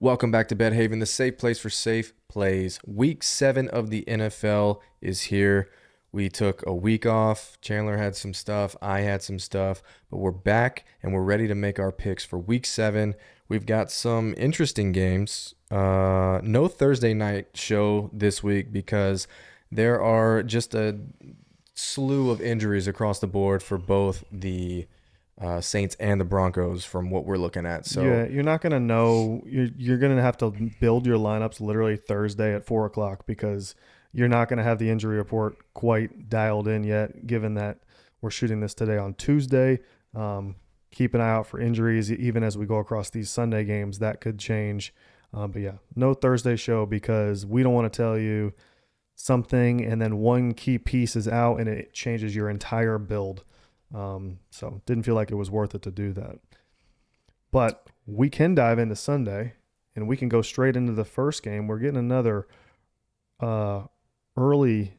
Welcome back to Bedhaven, the safe place for safe plays. Week 7 of the NFL is here. We took a week off. Chandler had some stuff. I had some stuff. But we're back and we're ready to make our picks for week 7. We've got some interesting games. No Thursday night show this week because there are just a slew of injuries across the board for both the Saints and the Broncos from what we're looking at. So yeah, you're not gonna know. You're gonna have to build your lineups literally Thursday at 4:00 because you're not gonna have the injury report quite dialed in yet. Given that we're shooting this today on Tuesday, keep an eye out for injuries. Even as we go across these Sunday games, that could change. But yeah, no Thursday show because we don't want to tell you something and then one key piece is out and it changes your entire build. So didn't feel like it was worth it to do that. But we can dive into Sunday and we can go straight into the first game. We're getting another early.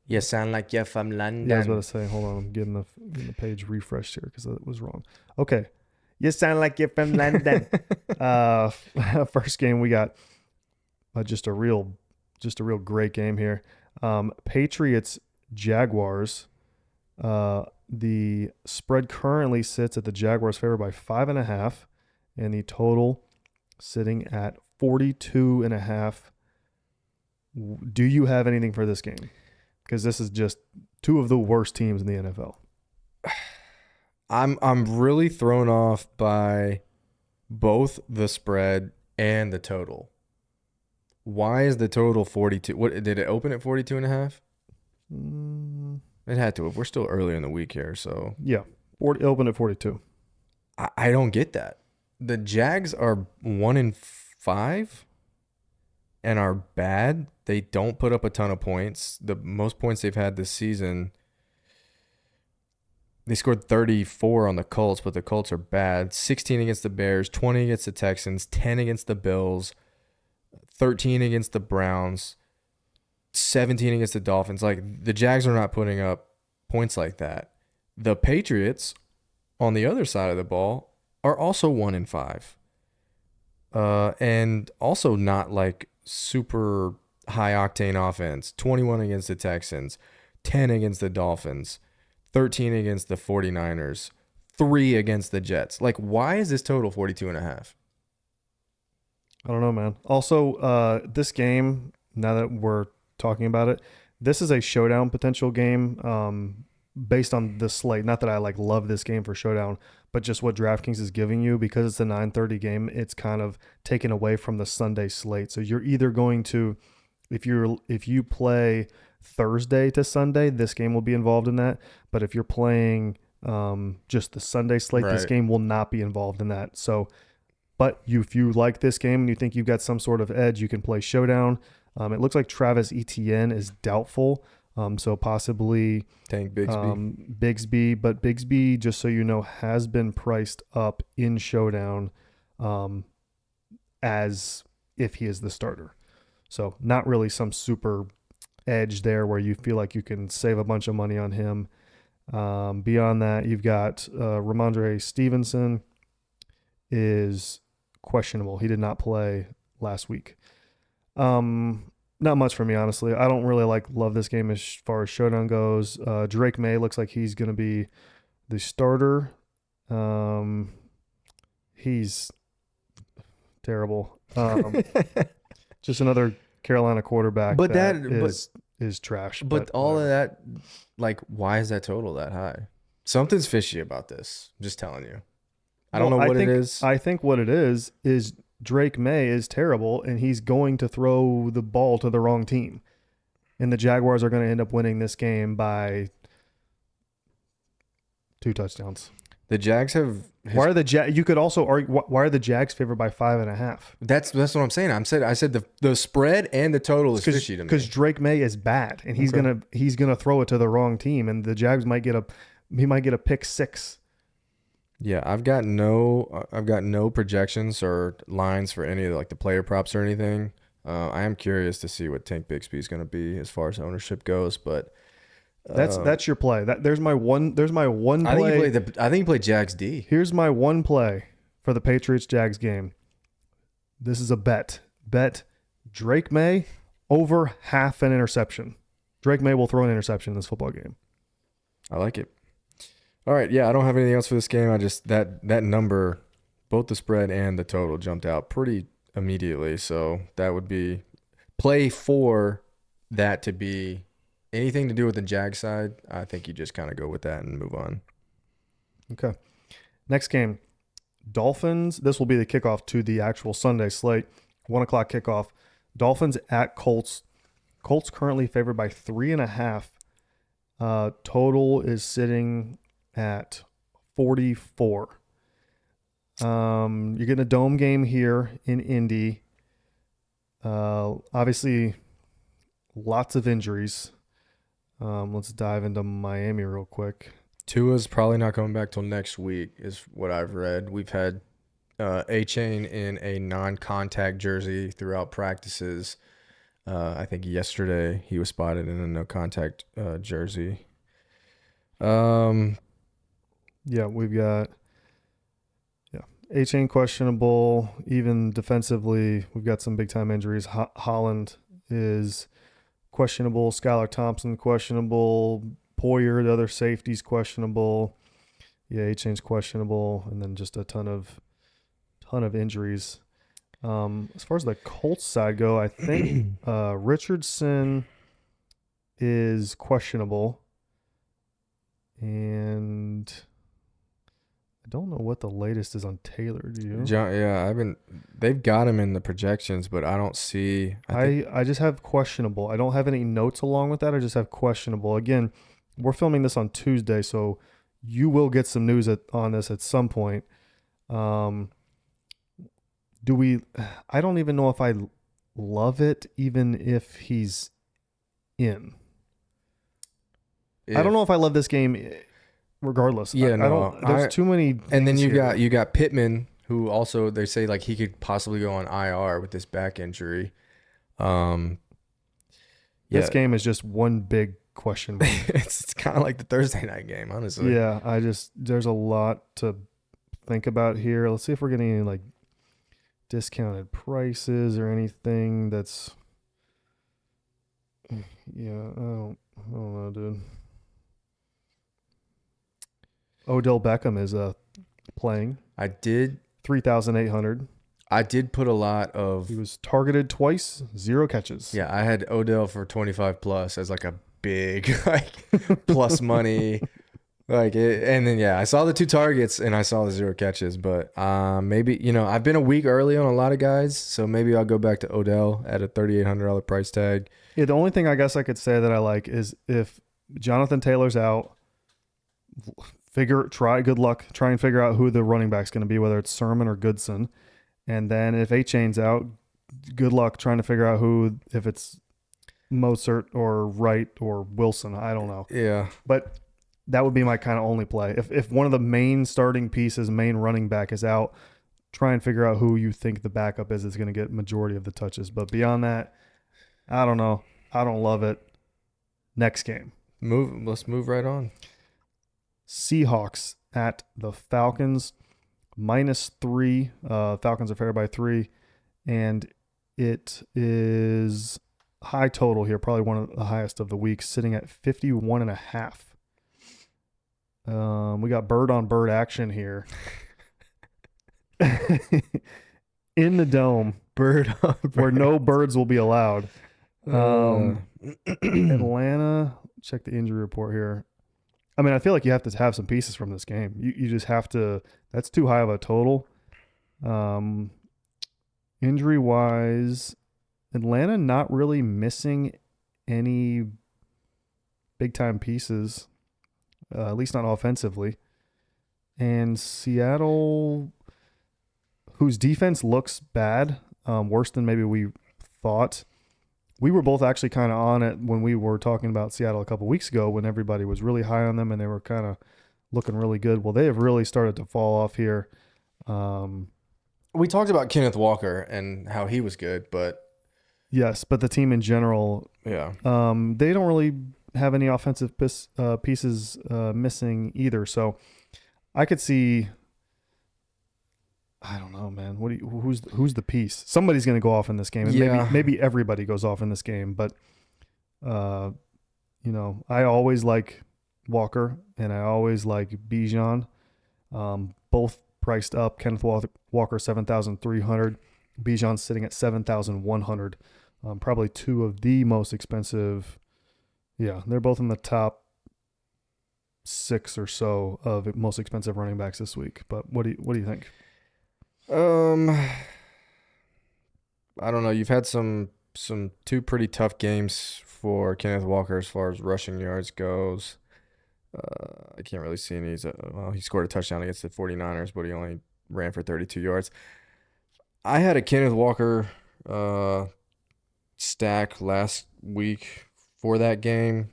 You sound like you're from London. Yeah, I was about to say, hold on, I'm getting the page refreshed here because it was wrong. Okay. You sound like you're from London. First game we got just a real great game here. Patriots Jaguars. The spread currently sits at the Jaguars' favor by 5.5, and the total sitting at 42.5. Do you have anything for this game? Because this is just two of the worst teams in the NFL. I'm really thrown off by both the spread and the total. Why is the total 42? What did it open at 42.5? It had to. We're still early in the week here, so yeah, it opened at 42. I don't get that. The Jags are 1-5 and are bad. They don't put up a ton of points. The most points they've had this season, they scored 34 on the Colts, but the Colts are bad. 16 against the Bears, 20 against the Texans, 10 against the Bills, 13 against the Browns, 17 against the Dolphins. Like, the Jags are not putting up points like that. The Patriots, on the other side of the ball, are also 1-5. And also not like super high octane offense. 21 against the Texans, 10 against the Dolphins, 13 against the 49ers, 3 against the Jets. Like, why is this total 42.5? I don't know, man. Also, this game, now that we're talking about it, this is a showdown potential game based on the slate. Not that I love this game for showdown, but just what DraftKings is giving you, because it's a 9:30 game, it's kind of taken away from the Sunday slate. So you're either going to, if you play Thursday to Sunday, this game will be involved in that. But if you're playing just the Sunday slate, Right, this game will not be involved in that. So, but if you like this game and you think you've got some sort of edge, you can play showdown. It looks like Travis Etienne is doubtful, so possibly Tank Bigsby. Bigsby. But Bigsby, just so you know, has been priced up in showdown as if he is the starter. So not really some super edge there where you feel like you can save a bunch of money on him. Beyond that, you've got Ramondre Stevenson is questionable. He did not play last week. Not much for me, honestly. I don't really love this game as far as showdown goes. Drake May looks like he's going to be the starter. He's terrible. Just another Carolina quarterback, But is trash. But all of that, like, why is that total that high? Something's fishy about this. I'm just telling you. I don't know what it is. I think what it is Drake May is terrible, and he's going to throw the ball to the wrong team. And the Jaguars are going to end up winning this game by 2 touchdowns. The Jags have. Why are the Jags? You could also argue, why are the Jags favored by 5.5? That's what I'm saying. I said the spread and the total is fishy to me. Because Drake May is bad, and he's gonna throw it to the wrong team, and the Jags might get a pick 6. Yeah, I've got no projections or lines for any of the player props or anything. I am curious to see what Tank Bigsby is going to be as far as ownership goes, but that's your play. There's my one play. I think he played Jags D. Here's my one play for the Patriots Jags game. This is a bet. Bet Drake May over half an interception. Drake May will throw an interception in this football game. I like it. All right, yeah, I don't have anything else for this game. I just that number, both the spread and the total jumped out pretty immediately. So that would be play for that to be anything to do with the Jag side. I think you just kind of go with that and move on. Okay. Next game, Dolphins. This will be the kickoff to the actual Sunday slate. 1 o'clock kickoff. Dolphins at Colts. Colts currently favored by 3.5. Total is sitting at 44. You're getting a dome game here in Indy. Obviously, lots of injuries. Let's dive into Miami real quick. Tua's probably not coming back till next week, is what I've read. We've had A-Chain in a non-contact jersey throughout practices. I think yesterday he was spotted in a no-contact jersey. Yeah, we've got A-Chain questionable. Even defensively, we've got some big-time injuries. Holland is questionable. Skylar Thompson questionable. Poyer, the other safety's questionable. Yeah, A-Chain's questionable, and then just a ton of injuries. As far as the Colts side go, I think Richardson is questionable, and I don't know what the latest is on Taylor. Do you? Yeah, they've got him in the projections, but I don't see. I just have questionable. I don't have any notes along with that. I just have questionable. Again, we're filming this on Tuesday, so you will get some news on this at some point. I don't even know if I love it, even if he's in. I don't know if I love this game regardless. Yeah, there's too many. And then you got Pittman, who also they say like he could possibly go on IR with this back injury. This game is just one big question mark. It's kind of like the Thursday night game, honestly. Yeah, there's a lot to think about here. Let's see if we're getting any like discounted prices or anything that's. Yeah, I don't know, dude. Odell Beckham is playing. I did 3,800. I did put a lot of. He was targeted twice, 0 catches. Yeah, I had Odell for 25 plus as like a big like plus money, like it, and then I saw the 2 targets and I saw the 0 catches, but maybe I've been a week early on a lot of guys, so maybe I'll go back to Odell at a $3,800 price tag. Yeah, the only thing I guess I could say that I like is if Jonathan Taylor's out. Good luck. Try and figure out who the running back's going to be, whether it's Sermon or Goodson. And then if A-Chain's out, good luck trying to figure out if it's Mozart or Wright or Wilson. I don't know. Yeah. But that would be my kind of only play. If one of the main starting pieces, main running back is out, try and figure out who you think the backup is going to get majority of the touches. But beyond that, I don't know. I don't love it. Next game. Let's move right on. Seahawks at the Falcons, -3. Falcons are favored by 3, and it is high total here, probably one of the highest of the week, sitting at 51.5. We got bird on bird action here. In the dome, bird on bird. Where no birds will be allowed. Atlanta, check the injury report here. I mean, I feel like you have to have some pieces from this game. You just have to. That's too high of a total. Injury wise, Atlanta not really missing any big time pieces, at least not offensively. And Seattle, whose defense looks bad, worse than maybe we thought. We were both actually kind of on it when we were talking about Seattle a couple weeks ago when everybody was really high on them and they were kind of looking really good. Well, they have really started to fall off here. We talked about Kenneth Walker and how he was good, but... Yes, but the team in general, they don't really have any offensive pieces missing either. So I could see I don't know, man. Who's the piece? Somebody's going to go off in this game, and Yeah. maybe everybody goes off in this game. But I always like Walker and I always like Bijan. Both priced up. Kenneth Walker 7,300. Bijan sitting at 7,100. Probably two of the most expensive. Yeah, they're both in the top 6 or so of most expensive running backs this week. But what do you think? Um, I don't know. You've had some two pretty tough games for Kenneth Walker as far as rushing yards goes. I can't really see any. Well, he scored a touchdown against the 49ers, but he only ran for 32 yards. I had a Kenneth Walker stack last week for that game.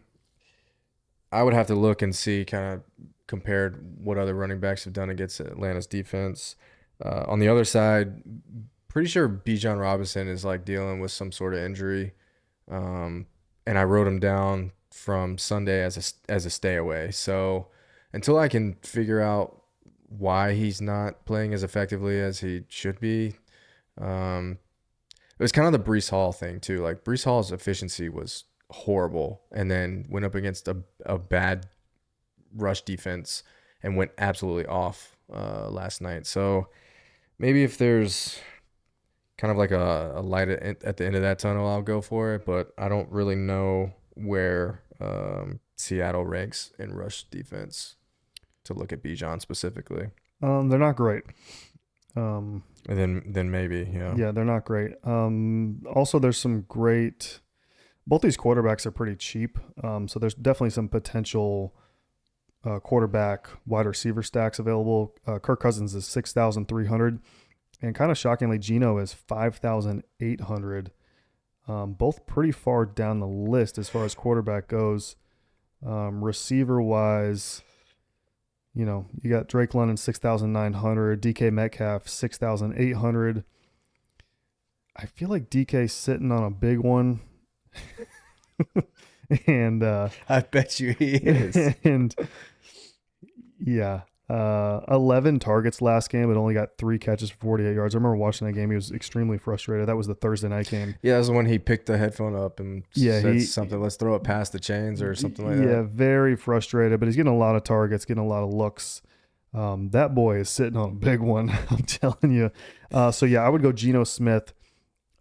I would have to look and see kind of compared what other running backs have done against Atlanta's defense. On the other side, pretty sure Bijan Robinson is like dealing with some sort of injury, and I wrote him down from Sunday as a stay away. So until I can figure out why he's not playing as effectively as he should be, it was kind of the Breece Hall thing too. Like Breece Hall's efficiency was horrible, and then went up against a bad rush defense and went absolutely off last night. So maybe if there's kind of like a light at the end of that tunnel, I'll go for it. But I don't really know where Seattle ranks in rush defense to look at Bijan specifically. They're not great. And then maybe, yeah. Yeah, they're not great. Also, there's some great. Both these quarterbacks are pretty cheap, so there's definitely some potential quarterback wide receiver stacks available. Kirk Cousins is 6,300, and kind of shockingly, Geno is 5,800. Both pretty far down the list as far as quarterback goes. Receiver wise, you got Drake London 6,900, DK Metcalf 6,800. I feel like DK's sitting on a big one. And I bet you he is. And yeah, 11 targets last game, but only got 3 catches for 48 yards. I remember watching that game. He was extremely frustrated. That was the Thursday night game. Yeah, that was when he picked the headphone up and Yeah, said something. Let's throw it past the chains or something like that. Yeah, very frustrated, but he's getting a lot of targets, getting a lot of looks. That boy is sitting on a big one, I'm telling you. So yeah, I would go Geno Smith,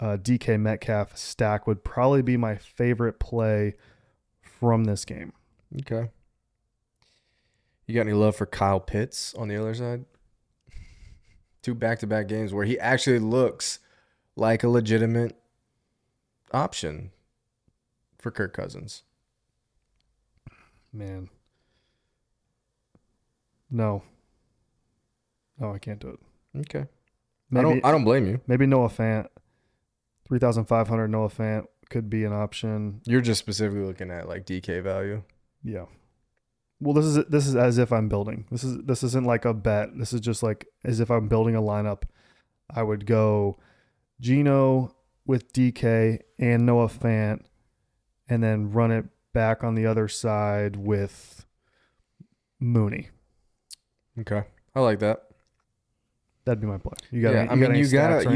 DK Metcalf stack would probably be my favorite play from this game. Okay. You got any love for Kyle Pitts on the other side? 2 back-to-back games where he actually looks like a legitimate option for Kirk Cousins. Man. No, I can't do it. Okay. Maybe, I don't blame you. Maybe Noah Fant. 3,500 Noah Fant could be an option. You're just specifically looking at like DK value. Yeah. Well, this is as if I'm building. This isn't like a bet. This is just like as if I'm building a lineup. I would go Geno with DK and Noah Fant, and then run it back on the other side with Mooney. Okay. I like that. That'd be my play. You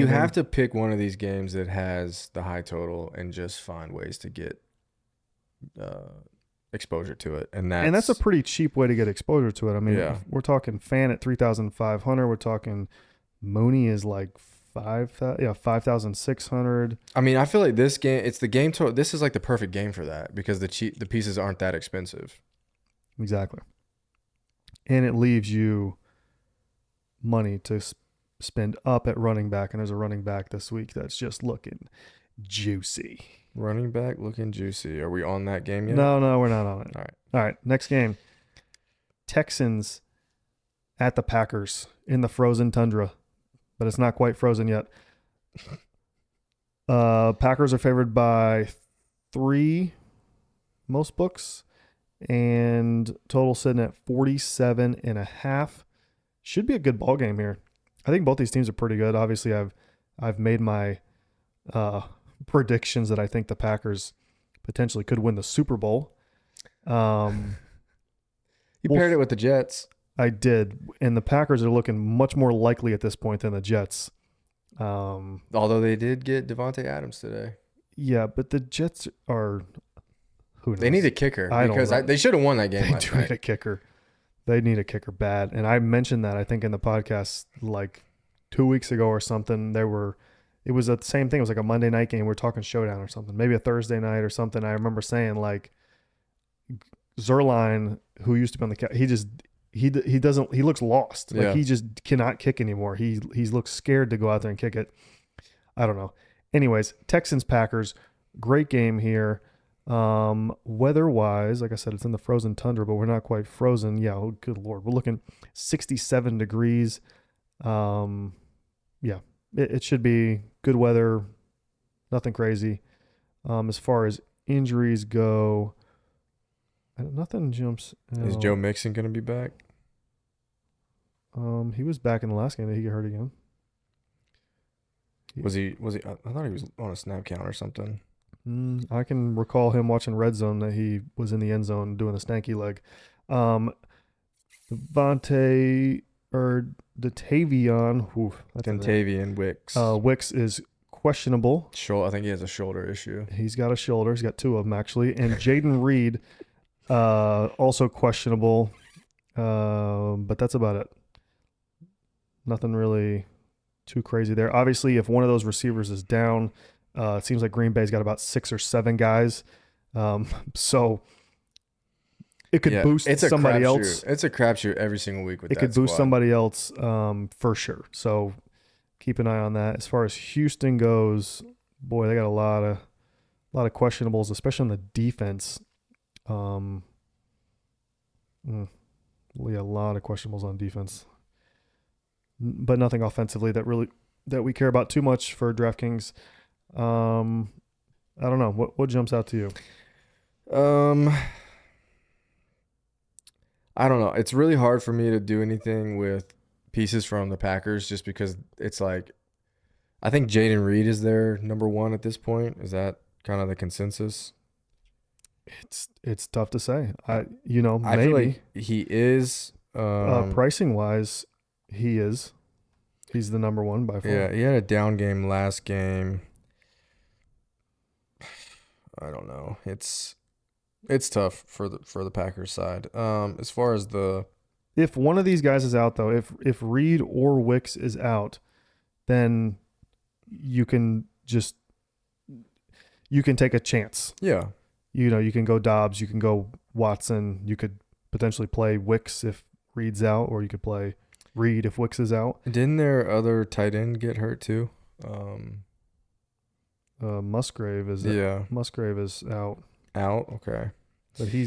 have to pick one of these games that has the high total and just find ways to get exposure to it, and that's a pretty cheap way to get exposure to it. I mean, Yeah. we're talking Fan at 3,500. We're talking Mooney is like 5,600. I mean, I feel like this game, it's the game total. This is like the perfect game for that because the pieces aren't that expensive. Exactly. And it leaves you money to spend up at running back, and there's a running back this week that's just looking juicy. Running back looking juicy. Are we on that game yet? No, we're not on it. All right. Next game. Texans at the Packers in the frozen tundra, but it's not quite frozen yet. Packers are favored by 3, most books, and total sitting at 47.5. Should be a good ball game here. I think both these teams are pretty good. Obviously, I've made my predictions that I think the Packers potentially could win the Super Bowl. You paired it with the Jets. I did, and the Packers are looking much more likely at this point than the Jets. Although they did get Devontae Adams today. Yeah, but the Jets are who knows? They need a kicker I don't because know. They should have won that game They last do need night. a kicker. They need a kicker bad, and I mentioned that I think in the podcast like 2 weeks ago or something. It was the same thing. It was like a Monday night game. We're talking showdown or something, maybe a Thursday night or something. I remember saying like Zerline, who used to be on the he looks lost. Like Yeah. he just cannot kick anymore. He looks scared to go out there and kick it. I don't know. Anyways, Texans Packers, great game here. Weather wise, like I said, it's in the frozen tundra, but we're not quite frozen. Yeah, oh, good Lord. We're looking 67 degrees. Yeah, it should be good weather, nothing crazy. As far as injuries go, nothing jumps out. Is Joe Mixon going to be back? He was back in the last game. Did he get hurt again? Was he? I thought he was on a snap count or something. I can recall him watching Red Zone that he was in the end zone doing the stanky leg. Devontae or Datavion. Contavious Wicks. Wicks is questionable. I think he has a shoulder issue. He's got a shoulder. He's got two of them actually. And Jaden Reed, also questionable. But that's about it. Nothing really too crazy there. Obviously, if one of those receivers is down, it seems like Green Bay's got about 6 or 7 guys. So it could boost somebody else. It's a crapshoot every single week with that. It could boost squad. somebody else for sure. So keep an eye on that. As far as Houston goes, boy, they got a lot of questionables, especially on the defense. Yeah, a lot of questionables on defense, but nothing offensively that we care about too much for DraftKings. I don't know what jumps out to you. I don't know. It's really hard for me to do anything with pieces from the Packers just because it's like I think Jaden Reed is their number one at this point. Is that kind of the consensus? It's tough to say. I feel like he is. Pricing wise, he's the number one by far. Yeah, he had a down game last game. I don't know. It's tough for the Packers side. As far as if one of these guys is out though, if Reed or Wicks is out, then you can take a chance. Yeah. You can go Dobbs, you can go Watson, you could potentially play Wicks if Reed's out, or you could play Reed if Wicks is out. Didn't their other tight end get hurt too? Musgrave is Musgrave is out. Out, okay. But he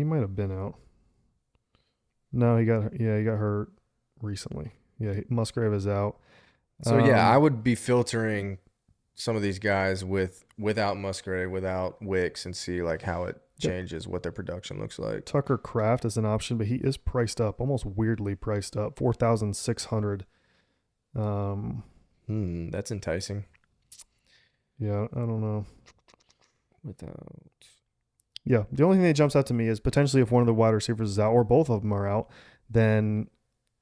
might have been out. No, he got hurt recently. Yeah, Musgrave is out. So I would be filtering some of these guys without Musgrave, without Wicks, and see like how it changes what their production looks like. Tucker Kraft is an option, but he is priced up, almost weirdly priced up, 4,600. That's enticing. Yeah, I don't know. Yeah, the only thing that jumps out to me is potentially if one of the wide receivers is out or both of them are out, then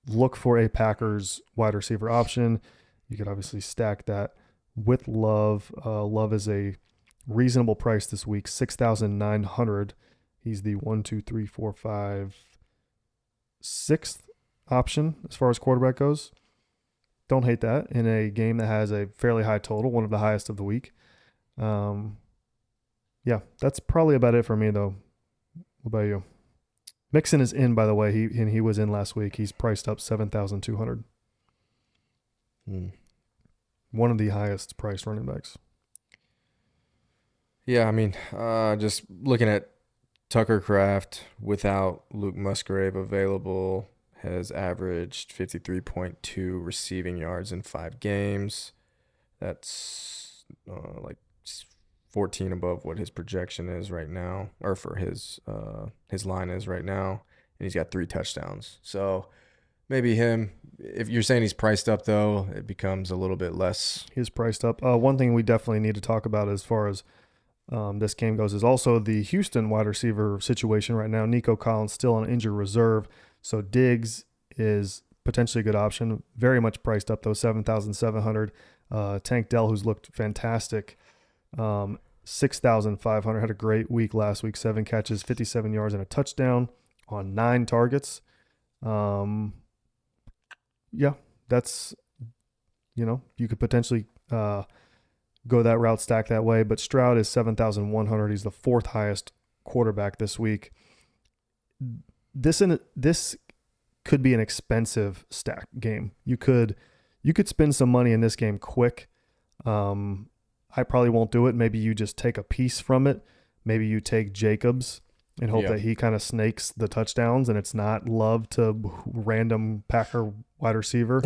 look for a Packers wide receiver option. You could obviously stack that with Love. Love is a reasonable price this week, 6,900. He's the 6th option as far as quarterback goes. Don't hate that in a game that has a fairly high total, one of the highest of the week. Yeah, that's probably about it for me, though. What about you? Mixon is in, by the way. He was in last week. He's priced up 7,200. One of the highest priced running backs. Yeah, I mean, just looking at Tucker Kraft without Luke Musgrave available has averaged 53.2 receiving yards in 5 games. That's like 14 above what his projection is right now, or for his line is right now, and he's got 3 touchdowns. So maybe him. If you're saying he's priced up, though, it becomes a little bit less. He's priced up. One thing we definitely need to talk about as far as this game goes is also the Houston wide receiver situation right now. Nico Collins still on injured reserve, so Diggs is potentially a good option. Very much priced up though, 7,700. Tank Dell, who's looked fantastic, 6,500. Had a great week last week. 7 catches, 57 yards, and a touchdown on 9 targets. Yeah, that's, you could potentially go that route, stack that way. But Stroud is 7,100. He's the 4th highest quarterback this week. This could be an expensive stack game. You could spend some money in this game quick. I probably won't do it. Maybe you just take a piece from it. Maybe you take Jacobs and hope that he kind of snakes the touchdowns and it's not Love to random Packer wide receiver.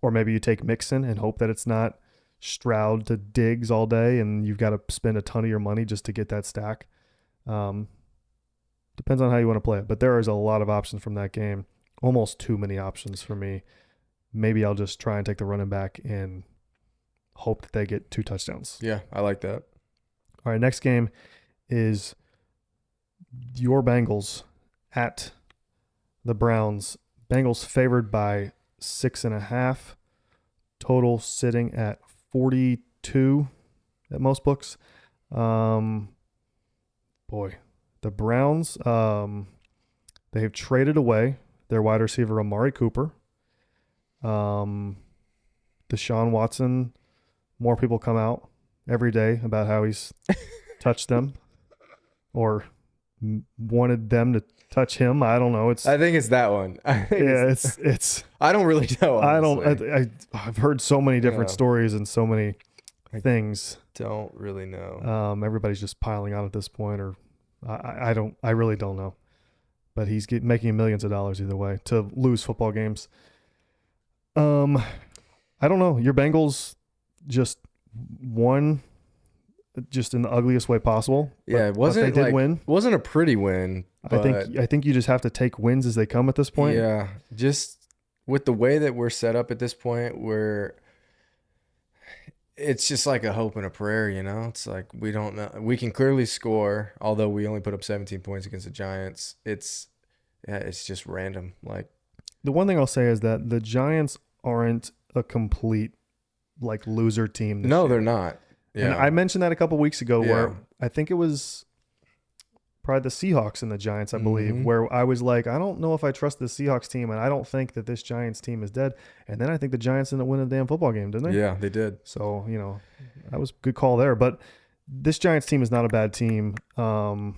Or maybe you take Mixon and hope that it's not Stroud to Diggs all day and you've got to spend a ton of your money just to get that stack. Depends on how you want to play it. But there is a lot of options from that game. Almost too many options for me. Maybe I'll just try and take the running back and hope that they get 2 touchdowns. Yeah, I like that. All right, next game is your Bengals at the Browns. Bengals favored by 6.5. Total sitting at 42 at most books. Boy, the Browns, they've traded away their wide receiver Amari Cooper. Deshaun Watson, more people come out every day about how he's touched them or wanted them to touch him. I don't know. I think it's that one. It's. I don't really know. Honestly. I've heard so many different stories and so many things. Don't really know. Everybody's just piling on at this point, or I really don't know. But he's making millions of dollars either way to lose football games. I don't know. Your Bengals just won, just in the ugliest way possible. Yeah, it wasn't. They did win. Wasn't a pretty win. But I think you just have to take wins as they come at this point. Yeah, just with the way that we're set up at this point, it's just like a hope and a prayer. It's like we don't know. We can clearly score, although we only put up 17 points against the Giants. It's just random. Like the one thing I'll say is that the Giants aren't a complete loser team. No, they're not. Yeah. And I mentioned that a couple weeks ago where I think it was probably the Seahawks and the Giants, I believe, where I was like, I don't know if I trust the Seahawks team, and I don't think that this Giants team is dead. And then I think the Giants ended up winning the damn football game, didn't they? Yeah, they did. So, that was a good call there. But this Giants team is not a bad team. And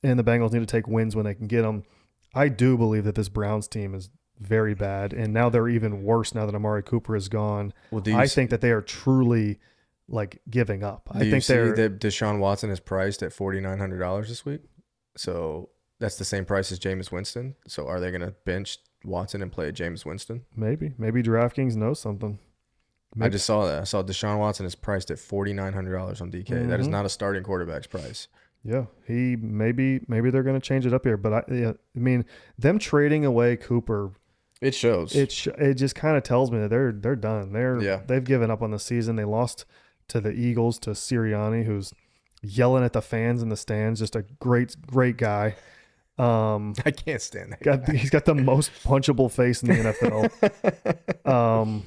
the Bengals need to take wins when they can get them. I do believe that this Browns team is very bad, and now they're even worse now that Amari Cooper is gone. Well, I think that they are truly giving up. I think that Deshaun Watson is priced at $4,900 this week. So that's the same price as Jameis Winston. So are they going to bench Watson and play Jameis Winston? Maybe DraftKings knows something. Maybe. I just saw that. I saw Deshaun Watson is priced at $4,900 on DK. That is not a starting quarterback's price. Yeah, maybe they're going to change it up here, but I mean, them trading away Cooper, it shows. It just kind of tells me that they're done. They've given up on the season. They lost to the Eagles, to Sirianni, who's yelling at the fans in the stands. Just a great guy. I can't stand that guy. He's got the most punchable face in the NFL.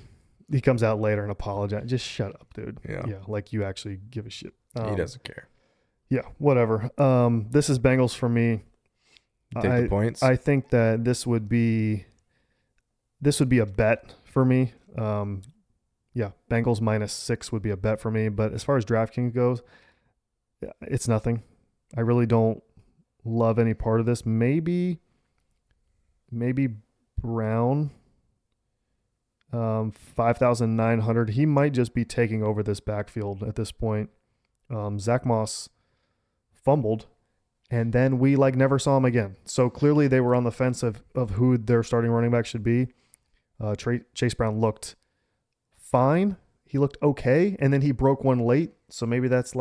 He comes out later and apologizes. Just shut up, dude. Yeah, like you actually give a shit. He doesn't care. Yeah, whatever. This is Bengals for me. Take the points. I think that this would be a bet for me. Yeah, Bengals -6 would be a bet for me. But as far as DraftKings goes, it's nothing. I really don't love any part of this. Maybe Brown, 5,900. He might just be taking over this backfield at this point. Zach Moss fumbled, and then we never saw him again. So clearly they were on the fence of who their starting running back should be. Chase Brown looked fine. He looked okay, and then he broke one late. So maybe that's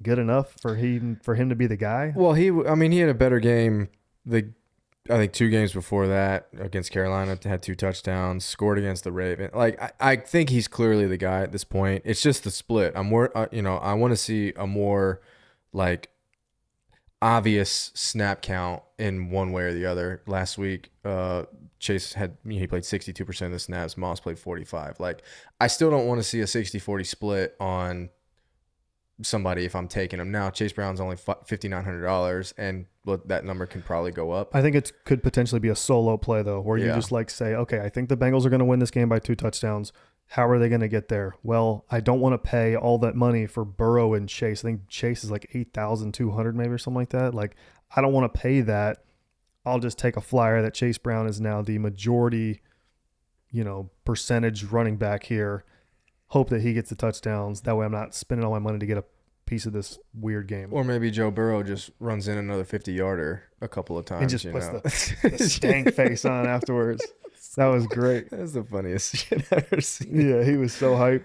good enough for him to be the guy. Well, he had a better game. I think 2 games before that against Carolina, had 2 touchdowns, scored against the Ravens. I think he's clearly the guy at this point. It's just the split. I'm more, I want to see a more obvious snap count in one way or the other. Last week, Chase he played 62% of the snaps. Moss played 45. Like, I still don't want to see a 60-40 split on somebody if I'm taking him now. Chase Brown's only $5,900, and that number can probably go up. I think it could potentially be a solo play though, where you just like say, okay, I think the Bengals are going to win this game by 2 touchdowns. How are they going to get there? Well, I don't want to pay all that money for Burrow and Chase. I think Chase is like 8,200 maybe or something like that. Like, I don't want to pay that. I'll just take a flyer that Chase Brown is now the majority, percentage running back here. Hope that he gets the touchdowns. That way I'm not spending all my money to get a piece of this weird game. Or maybe Joe Burrow just runs in another 50-yarder a couple of times. And just puts the stank face on afterwards. That was great. That's the funniest shit I've ever seen. Yeah, he was so hyped.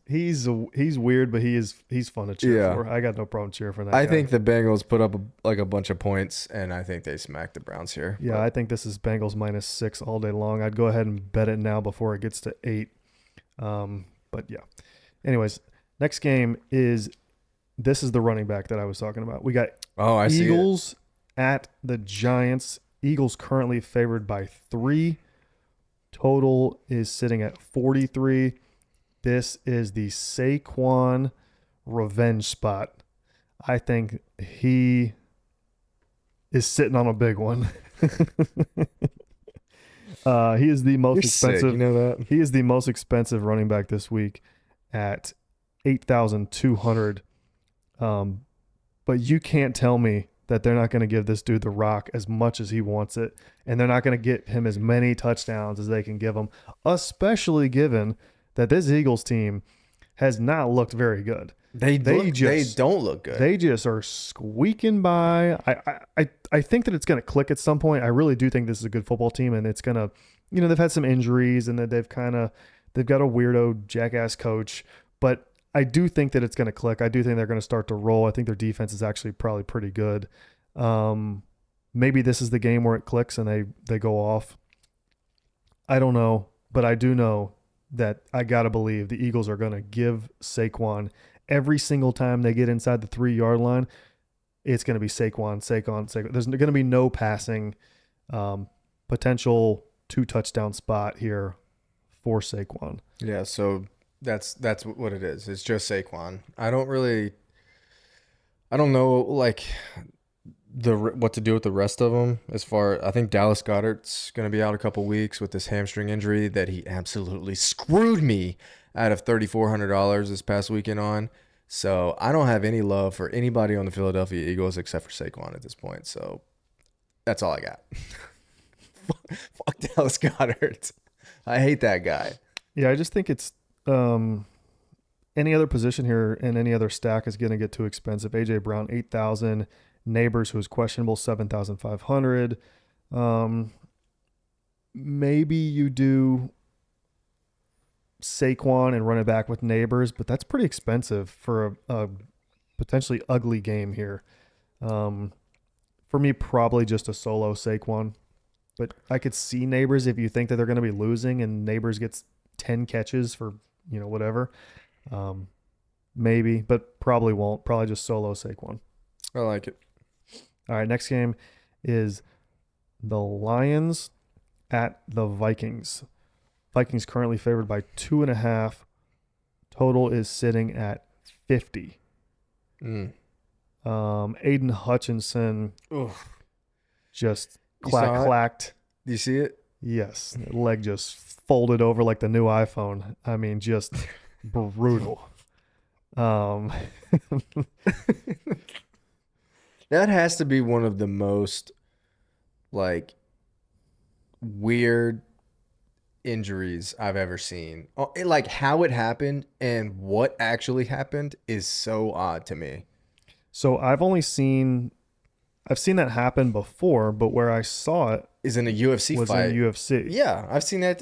He's weird, but he's fun to cheer for. I got no problem cheering for that. I think the Bengals put up a bunch of points, and I think they smacked the Browns here. Yeah, but I think this is Bengals -6 all day long. I'd go ahead and bet it now before it gets to 8. But yeah. Anyways, next game is the running back that I was talking about. We got Eagles at the Giants. Eagles currently favored by 3. Total is sitting at 43. This is the Saquon revenge spot. I think he is sitting on a big one. He is the most expensive. Sick, you know that? He is the most expensive running back this week at 8,200. But you can't tell me that they're not going to give this dude the rock as much as he wants it, and they're not going to get him as many touchdowns as they can give him, especially given that this Eagles team has not looked very good. They don't look good. They just are squeaking by. I think that it's going to click at some point. I really do think this is a good football team, and it's going to, they've had some injuries, and that they've got a weirdo jackass coach, but I do think that it's going to click. I do think they're going to start to roll. I think their defense is actually probably pretty good. Maybe this is the game where it clicks and they go off. I don't know, but I do know that I got to believe the Eagles are going to give Saquon every single time they get inside the 3-yard line. It's going to be Saquon. There's going to be no passing. Potential 2-touchdown spot here for Saquon. Yeah, so that's what it is. It's just Saquon. I don't know like what to do with the rest of them. I think Dallas Goedert's going to be out a couple weeks with this hamstring injury that he absolutely screwed me out of $3,400 this past weekend on. So I don't have any love for anybody on the Philadelphia Eagles except for Saquon at this point. So that's all I got. Fuck Dallas Goedert. I hate that guy. Yeah, I just think it's any other position here and any other stack is going to get too expensive. AJ Brown 8,000, Neighbors, who's questionable, 7,500. Maybe you do Saquon and run it back with Neighbors, but that's pretty expensive for a potentially ugly game here. For me, probably just a solo Saquon, but I could see Neighbors if you think that they're going to be losing and Neighbors gets 10 catches for whatever. Maybe, but probably won't. Probably just solo Saquon. I like it. All right, next game is the Lions at the Vikings. Vikings currently favored by 2.5. Total is sitting at 50. Aiden Hutchinson just clacked. Do you see it? Yes, leg just folded over like the new iPhone. I mean, just brutal. That has to be one of the most like weird injuries I've ever seen. Like how it happened and what actually happened is so odd to me. So I've seen that happen before, but where I saw it is in a UFC fight. In UFC. Yeah, I've seen that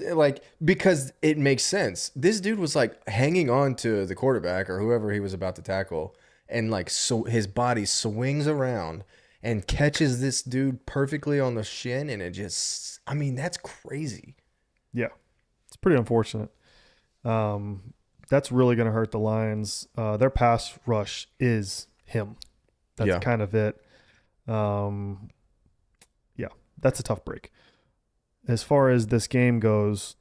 because it makes sense. This dude was like hanging on to the quarterback or whoever he was about to tackle, and so his body swings around and catches this dude perfectly on the shin, and that's crazy. Yeah, it's pretty unfortunate. That's really going to hurt the Lions. Their pass rush is him. That's Yeah. kind of it. Um, yeah, that's a tough break. As far as this game goes,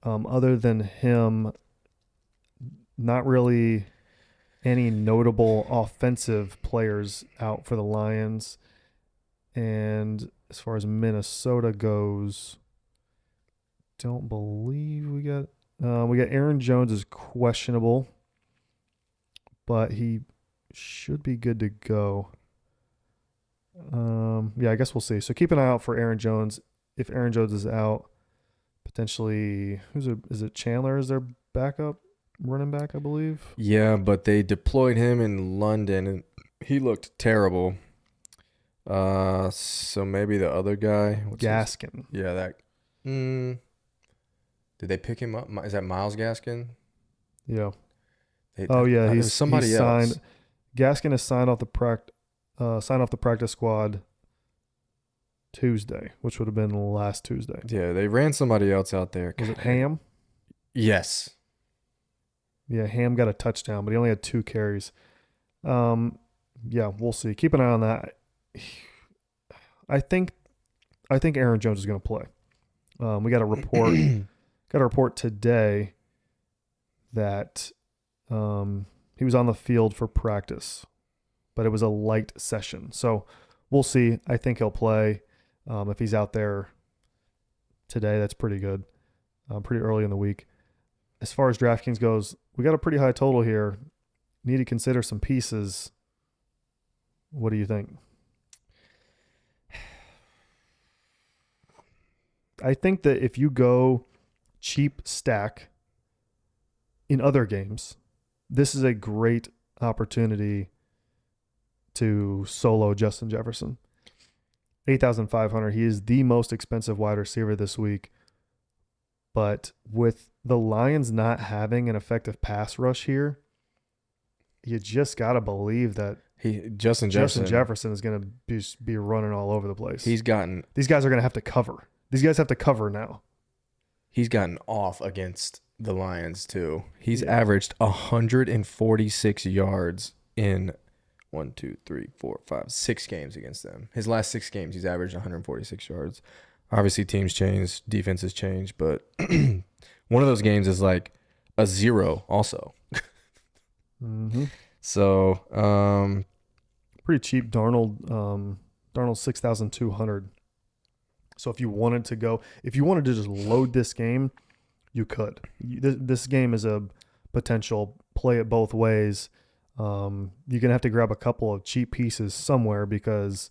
other than him, not really any notable offensive players out for the Lions. And as far as Minnesota goes, don't believe we got Aaron Jones is questionable, but he should be good to go. Yeah, I guess we'll see. So keep an eye out for Aaron Jones. If Aaron Jones is out, potentially is it Chandler as their backup running back, I believe. Yeah, but they deployed him in London and he looked terrible. So maybe the other guy. Gaskin. Yeah, that. Did they pick him up? Is that Miles Gaskin? Yeah. Oh yeah, it was somebody he's else. signed. Gaskin is signed off the practice squad Tuesday, which would have been last Tuesday. Yeah, they ran somebody else out there. Was it Ham? Yes. Yeah, Ham got a touchdown, but he only had 2 carries. Yeah, we'll see. Keep an eye on that. I think Aaron Jones is going to play. We got a report today that he was on the field for practice, but it was a light session. So we'll see. I think he'll play. If he's out there today, that's pretty good. Pretty early in the week. As far as DraftKings goes, we got a pretty high total here. Need to consider some pieces. What do you think? I think that if you go cheap stack in other games, this is a great opportunity to solo Justin Jefferson. 8,500. He is the most expensive wide receiver this week. But with the Lions not having an effective pass rush here, you just got to believe that Justin Jefferson is going to be running all over the place. These guys are going to have to cover. These guys have to cover now. He's gotten off against the Lions too. He's averaged 146 yards in 6 games against them. His last 6 games, he's averaged 146 yards. Obviously, teams change, defenses change, but one of those games is like a 0 also. Mm-hmm. So, pretty cheap. Darnold 6,200. So if you wanted to just load this game, you could. This game is a potential play it both ways. You're gonna have to grab a couple of cheap pieces somewhere because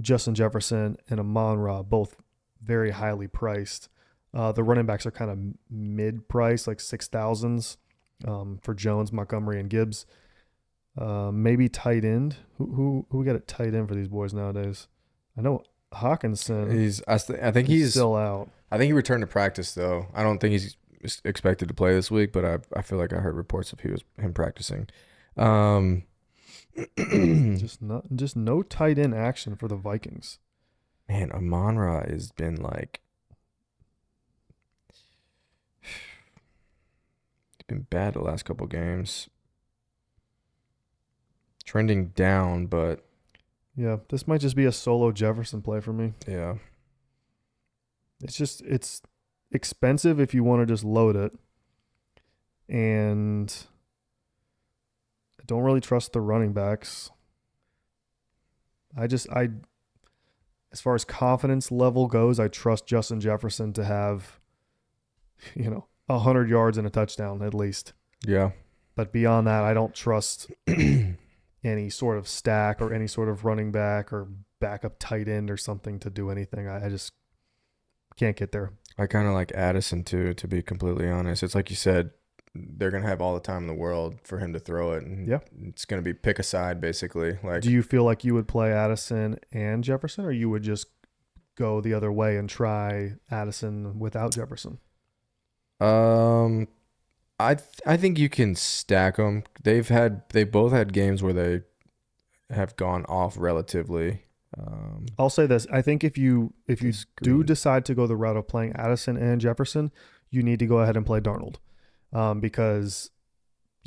Justin Jefferson and Amon-Ra both very highly priced. The running backs are kind of mid-price, like 6,000s for Jones, Montgomery, and Gibbs. Maybe tight end. Who we got at tight end for these boys nowadays? I know Hawkinson. I think he's still out. I think he returned to practice though. I don't think he's expected to play this week, but I feel like I heard reports of him practicing. Just no tight end action for the Vikings. Man, Amon-Ra has been like it's been bad the last couple games. Trending down, but yeah, this might just be a solo Jefferson play for me. Yeah. It's expensive if you want to just load it. And I don't really trust the running backs. As far as confidence level goes, I trust Justin Jefferson to have, 100 yards and a touchdown at least. Yeah. But beyond that, I don't trust any sort of stack or any sort of running back or backup tight end or something to do anything. I just can't get there. I kind of like Addison too, to be completely honest. It's like you said, they're going to have all the time in the world for him to throw it. And yeah. It's going to be pick a side, basically. Like, do you feel like you would play Addison and Jefferson, or you would just go the other way and try Addison without Jefferson? I think you can stack them. They both had games where they have gone off relatively. I'll say this: I think if you do decide to go the route of playing Addison and Jefferson, you need to go ahead and play Darnold, because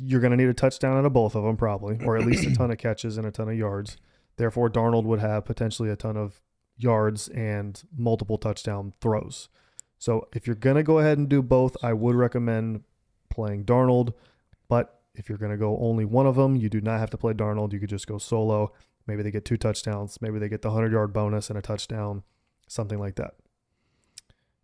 you're going to need a touchdown out of both of them probably, or at least a ton of catches and a ton of yards. Therefore, Darnold would have potentially a ton of yards and multiple touchdown throws. So if you're going to go ahead and do both, I would recommend playing Darnold. But if you're going to go only one of them, you do not have to play Darnold. You could just go solo. Maybe they get 2 touchdowns. Maybe they get the 100-yard bonus and a touchdown, something like that.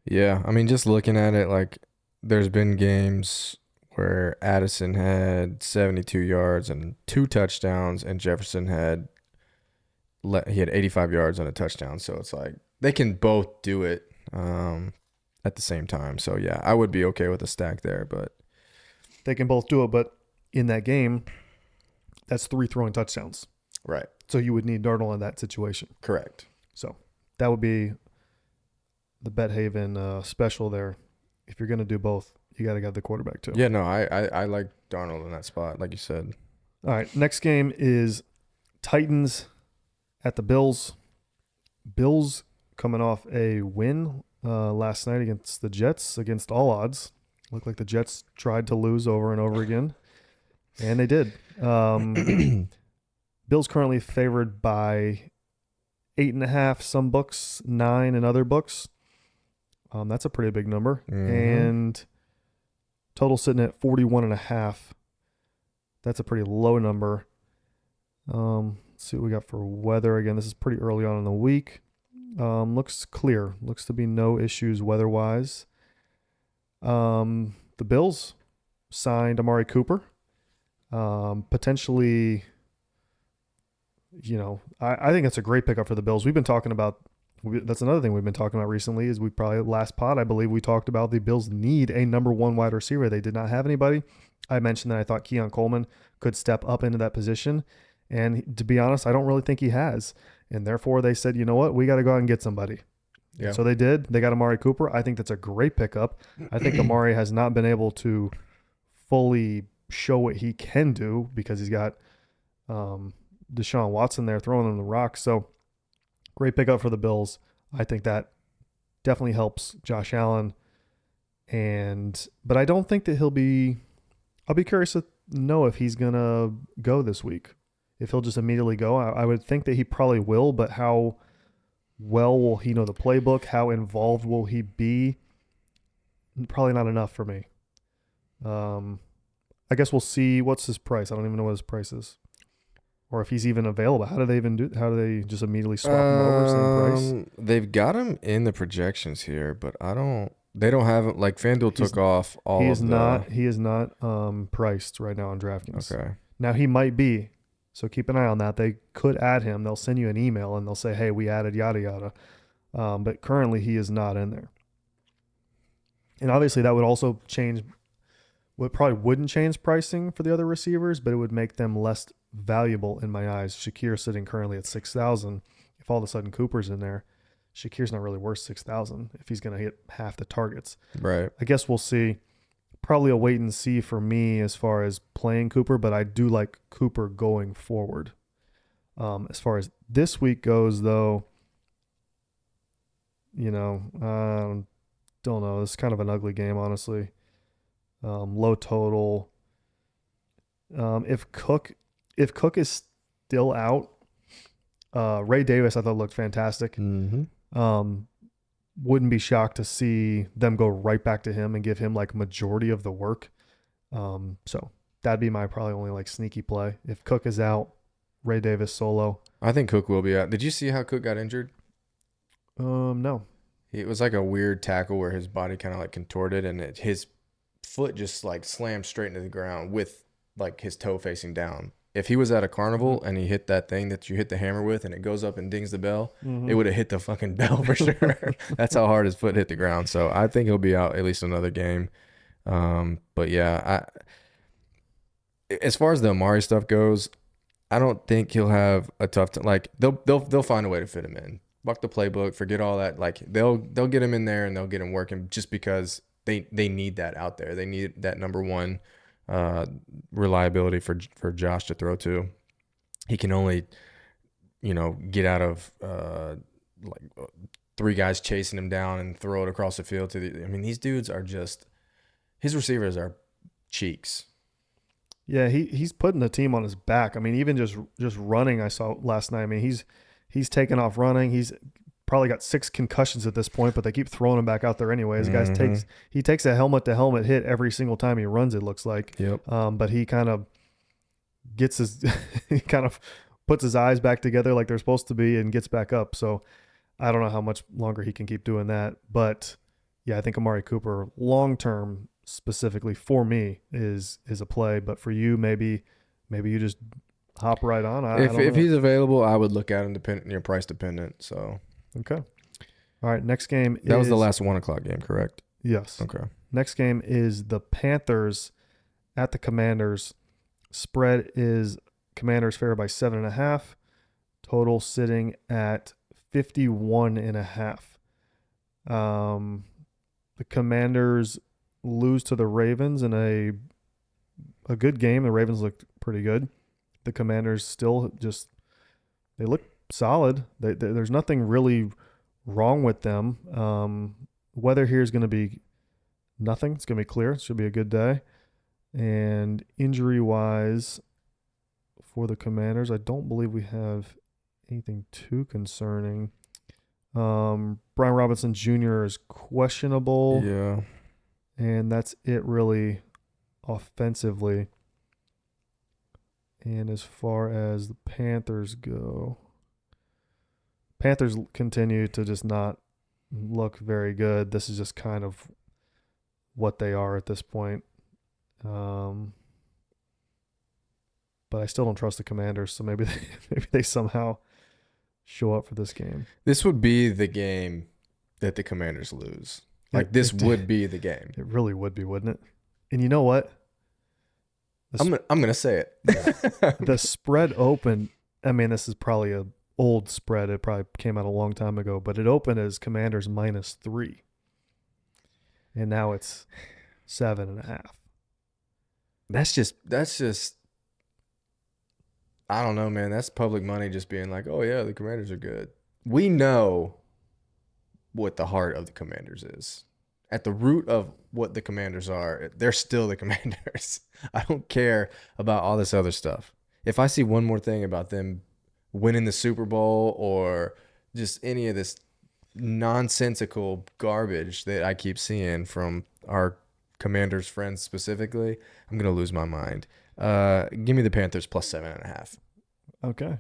Yeah, I mean, just looking at it, like there's been games where Addison had 72 yards and 2 touchdowns, and Jefferson he had 85 yards and a touchdown. So it's like they can both do it at the same time. So yeah, I would be okay with a stack there, but They can both do it, but in that game, that's 3 throwing touchdowns. right, So you would need Darnold in that situation. correct. So that would be the Bet Haven special there. If you're going to do both, you got to get the quarterback too. Yeah, no, I like Darnold in that spot, like you said. All right. Next game is Titans at the Bills. Bills coming off a win last night against the Jets against all odds. Looked like the Jets tried to lose over and over again, and they did. Bills currently favored by 8.5 some books, 9 in other books. That's a pretty big number. And total sitting at 41.5. That's a pretty low number. Let's see what we got for weather. Again, this is pretty early on in the week. Looks clear. Looks to be no issues weather-wise. The Bills signed Amari Cooper. Potentially, I think it's a great pickup for the Bills. We've been talking about that's another thing we've been talking about recently is we probably last pod, I believe we talked about the Bills need a number 1 wide receiver. They did not have anybody. I mentioned that I thought Keon Coleman could step up into that position. And to be honest, I don't really think he has. And therefore they said, you know what, we got to go out and get somebody. Yeah. So they did. They got Amari Cooper. I think that's a great pickup. I think Amari has not been able to fully show what he can do because he's got Deshaun Watson there throwing him the rock. So great pickup for the Bills. I think that definitely helps Josh Allen. But I don't think that I'll be curious to know if he's going to go this week. If he'll just immediately go. I would think that he probably will, but how well will he know the playbook? How involved will he be? Probably not enough for me. I guess we'll see. What's his price? I don't even know what his price is. Or if he's even available. How do they just immediately swap him over, same price? They've got him in the projections here, but they don't have him. Like FanDuel took off all He of is not priced right now on DraftKings. Okay. Now he might be. So keep an eye on that. They could add him. They'll send you an email and they'll say, hey, we added yada yada. But currently he is not in there. And obviously that would also change. What probably wouldn't change pricing for the other receivers, but it would make them less valuable in my eyes. Shakir's sitting currently at 6,000. If all of a sudden Cooper's in there, Shakir's not really worth 6,000 if he's going to hit half the targets. Right. I guess we'll see. Probably a wait and see for me as far as playing Cooper, but I do like Cooper going forward. As far as this week goes, though, don't know. It's kind of an ugly game, honestly. Low total. If Cook is still out, Ray Davis I thought looked fantastic. Wouldn't be shocked to see them go right back to him and give him like majority of the work. So that'd be my probably only like sneaky play. If Cook is out, Ray Davis solo. I think Cook will be out. Did you see how Cook got injured? No. It was like a weird tackle where his body kind of like contorted and his foot just like slammed straight into the ground with like his toe facing down. If he was at a carnival and he hit that thing that you hit the hammer with and it goes up and dings the bell, it would have hit the fucking bell for sure. That's how hard his foot hit the ground. So I think he'll be out at least another game. But yeah, as far as the Amari stuff goes, I don't think he'll have a tough time. Like they'll find a way to fit him in. Fuck the playbook, forget all that. Like they'll get him in there and they'll get him working just because they need that out there. They need that number 1 reliability for Josh to throw to. He can only, get out of like 3 guys chasing him down and throw it across the field these dudes are just, his receivers are cheeks. Yeah, he's putting the team on his back. I mean, even just running, I saw last night. I mean, he's taken off running. He's probably got 6 concussions at this point, but they keep throwing him back out there anyways. The guy takes a helmet to helmet hit every single time he runs. It looks like. Yep. But he kind of gets his he kind of puts his eyes back together like they're supposed to be and gets back up. So I don't know how much longer he can keep doing that. But yeah, I think Amari Cooper long term specifically for me is a play. But for you, maybe you just hop right on. I don't If know. he's available, I would look at him price dependent. So Okay. All right. Next game that was the last 1:00 game, correct? Yes. Okay. Next game is the Panthers at the Commanders. Spread is Commanders favored by 7.5. Total sitting at 51.5. The Commanders lose to the Ravens in a good game. The Ravens looked pretty good. The Commanders still they look solid. There's nothing really wrong with them. Weather here is going to be nothing. It's going to be clear. It should be a good day. And injury-wise for the Commanders, I don't believe we have anything too concerning. Brian Robinson Jr. is questionable. Yeah. And that's it really offensively. And as far as the Panthers go, Panthers continue to just not look very good. This is just kind of what they are at this point. But I still don't trust the Commanders, so maybe they somehow show up for this game. This would be the game that the Commanders lose. Like this would be the game. It really would be, wouldn't it? And you know what? I'm gonna say it. The spread opened. I mean, this is probably a old spread. It probably came out a long time ago, but it opened as Commanders -3, and now it's 7.5. That's just. I don't know, man. That's public money just being like, oh yeah, the Commanders are good. We know what the heart of the Commanders is. At the root of what the Commanders are, they're still the Commanders. I don't care about all this other stuff. If I see one more thing about them winning the Super Bowl or just any of this nonsensical garbage that I keep seeing from our Commanders friends specifically, I'm going to lose my mind. Give me the Panthers plus 7.5. Okay.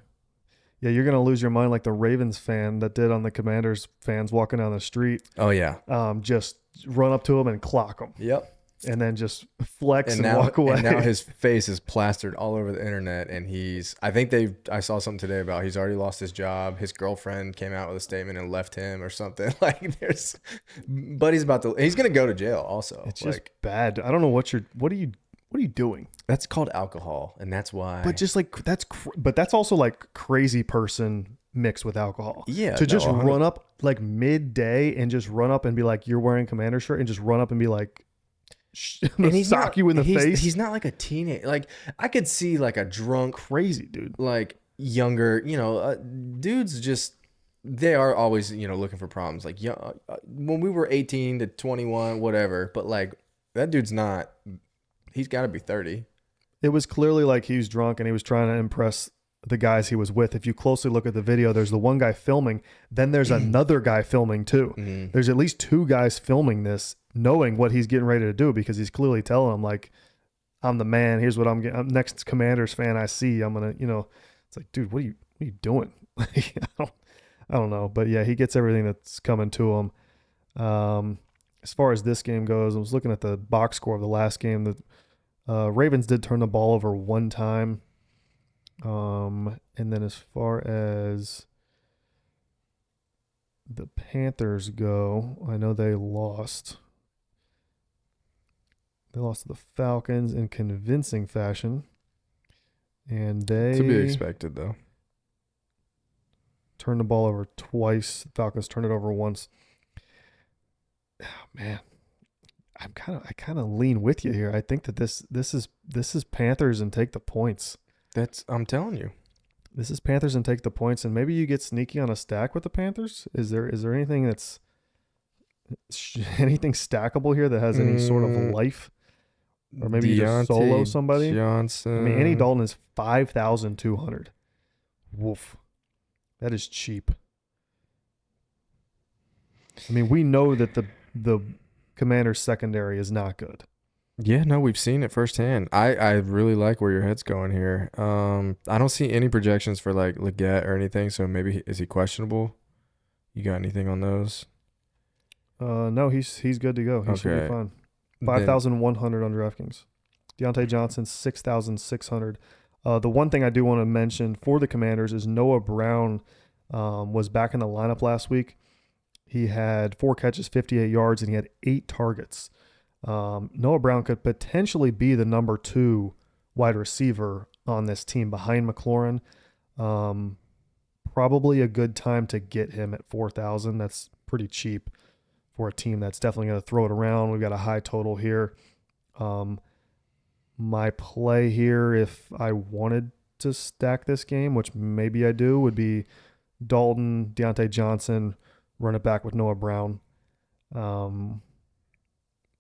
Yeah, you're gonna lose your mind like the Ravens fan that did on the Commanders fans walking down the street. Oh yeah. Just run up to them and clock them. Yep. And then just flex and now, walk away. And now his face is plastered all over the internet, and I saw something today about he's already lost his job. His girlfriend came out with a statement and left him or something. Like but he's gonna go to jail also. It's just bad. I don't know what are you doing? That's called alcohol, and that's why. But just like but that's also like crazy person mixed with alcohol. Yeah. To just run up like midday and just run up and be like, you're wearing Commander shirt, and just run up and be like, and he's sock you in the face. He's not like a teenager. Like I could see like a drunk, crazy dude, like younger, dudes just. They are always, looking for problems. Like when we were 18 to 21, whatever. But like that dude's not. He's got to be 30. It was clearly like he was drunk and he was trying to impress the guys he was with. If you closely look at the video, there's the one guy filming, then there's another guy filming too. Mm-hmm. There's at least 2 guys filming this, knowing what he's getting ready to do, because he's clearly telling them like, I'm the man. Here's what I'm getting. I'm next Commanders fan I see. I'm going to, it's like, dude, what are you doing? I don't know. But yeah, he gets everything that's coming to him. As far as this game goes, I was looking at the box score of the last game. The Ravens did turn the ball over 1 time. And then as far as the Panthers go, I know they lost. They lost to the Falcons in convincing fashion. And they... To be expected, though. Turned the ball over twice. The Falcons turned it over once. Oh, man. I kind of lean with you here. I think that this is Panthers and take the points. I'm telling you. This is Panthers and take the points, and maybe you get sneaky on a stack with the Panthers. Is there anything anything stackable here that has any sort of life? Or maybe you just solo somebody. Johnson. I mean, Andy Dalton is 5,200. Woof. That is cheap. I mean, we know that the Commanders secondary is not good. Yeah, no, we've seen it firsthand. I really like where your head's going here. I don't see any projections for like Leggett or anything, so maybe is he questionable? You got anything on those? No, he's good to go. He should be Okay. fine. Then 5,100 on DraftKings. Deontay Johnson 6,600. The one thing I do want to mention for the Commanders is Noah Brown was back in the lineup last week. He had 4 catches, 58 yards, and he had 8 targets. Noah Brown could potentially be the number 2 wide receiver on this team behind McLaurin. Probably a good time to get him at 4,000. That's pretty cheap for a team that's definitely going to throw it around. We've got a high total here. My play here, if I wanted to stack this game, which maybe I do, would be Dalton, Deontay Johnson, run it back with Noah Brown.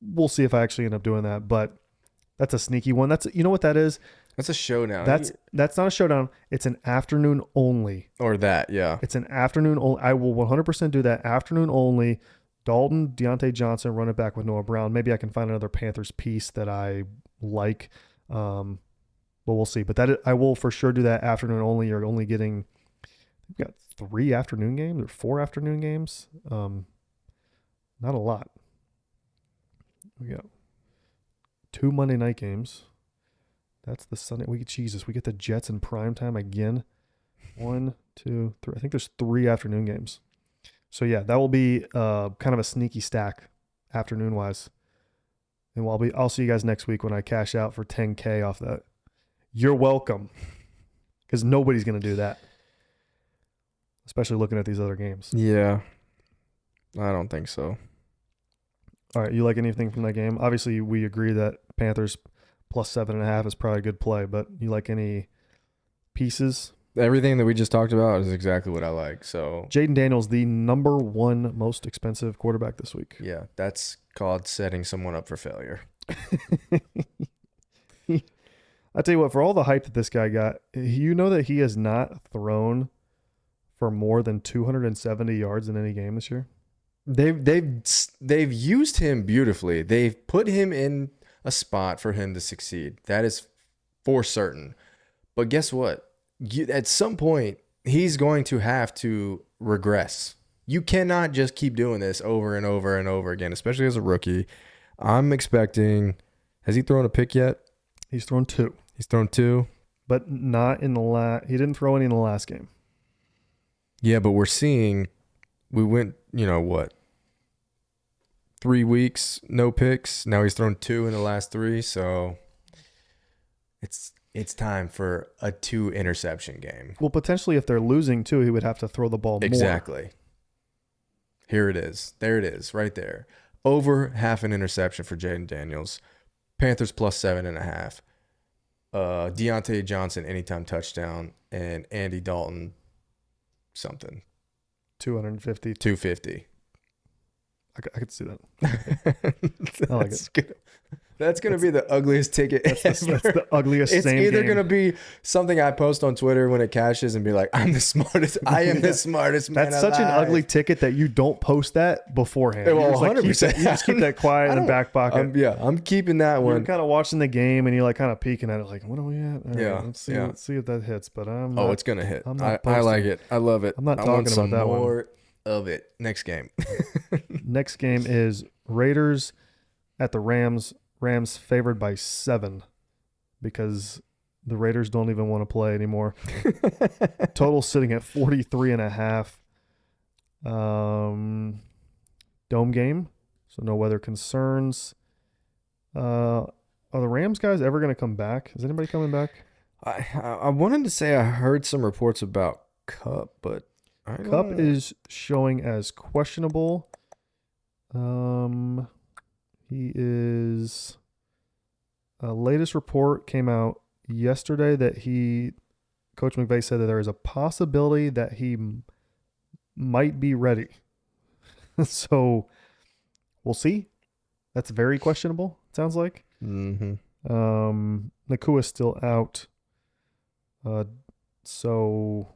We'll see if I actually end up doing that, but that's a sneaky one. You know what that is? that's a showdown. That's not a showdown. It's an afternoon only. Or that, yeah. It's an afternoon only. I will 100% do that. Afternoon only. Dalton, Deontay Johnson, run it back with Noah Brown. Maybe I can find another Panthers piece that I like. But we'll see. But I will for sure do that afternoon only. You're only getting, we've got 3 afternoon games or 4 afternoon games. Not a lot. We got 2 Monday night games. That's the Sunday. We get the Jets in prime time again. 1, 2, 3. I think there's 3 afternoon games. So yeah, that will be kind of a sneaky stack afternoon wise. And I'll see you guys next week when I cash out for 10K off that. You're welcome. Because nobody's going to do that. Especially looking at these other games. Yeah. I don't think so. All right, you like anything from that game? Obviously, we agree that Panthers plus 7.5 is probably a good play, but you like any pieces? Everything that we just talked about is exactly what I like. So Jaden Daniels, the number 1 most expensive quarterback this week. yeah, that's called setting someone up for failure. I tell you what, for all the hype that this guy got, you know that he has not thrown for more than 270 yards in any game this year? They've used him beautifully. They've put him in a spot for him to succeed. That is for certain. But guess what? At some point, he's going to have to regress. You cannot just keep doing this over and over and over again, especially as a rookie. I'm expecting. Has he thrown a pick yet? He's thrown 2. He's thrown 2. But not in the last. He didn't throw any in the last game. Yeah, but we're seeing. We went, 3 weeks, no picks. Now he's thrown 2 in the last 3, so it's time for a 2 interception game. Well, potentially if they're losing too, he would have to throw the ball more. Exactly. Here it is. There it is, right there. Over half an interception for Jaden Daniels. Panthers plus 7.5. Deontay Johnson anytime touchdown, and Andy Dalton something. 250. 250. I could see that. I like it. That's gonna be the ugliest ticket ever. That's the ugliest. It's either game. gonna be something I post on Twitter when it cashes and be like, "I'm the smartest. I am the smartest man." That's such an alive." ugly ticket that you don't post that beforehand. Well, you 100%. You just keep that quiet in the back pocket. I'm keeping that You're one. kind of watching the game and you're like kind of peeking at it, like, what are we at? All right, Yeah, let's see. yeah. Let's see if that hits. But It's gonna hit. I'm not I like posting. it. I love it. I'm not I talking want about some that one. more of it. Next game. Next game is Raiders at the Rams. Rams favored by 7 because the Raiders don't even want to play anymore. Total sitting at 43.5. Dome game, so no weather concerns. Are the Rams guys ever going to come back? Is anybody coming back? I wanted to say I heard some reports about Cup, but Cup is showing as questionable. He is. Latest report came out yesterday that Coach McVay said that there is a possibility that he might be ready. So we'll see. That's very questionable. it sounds like. Mm-hmm. Nakua's still out. So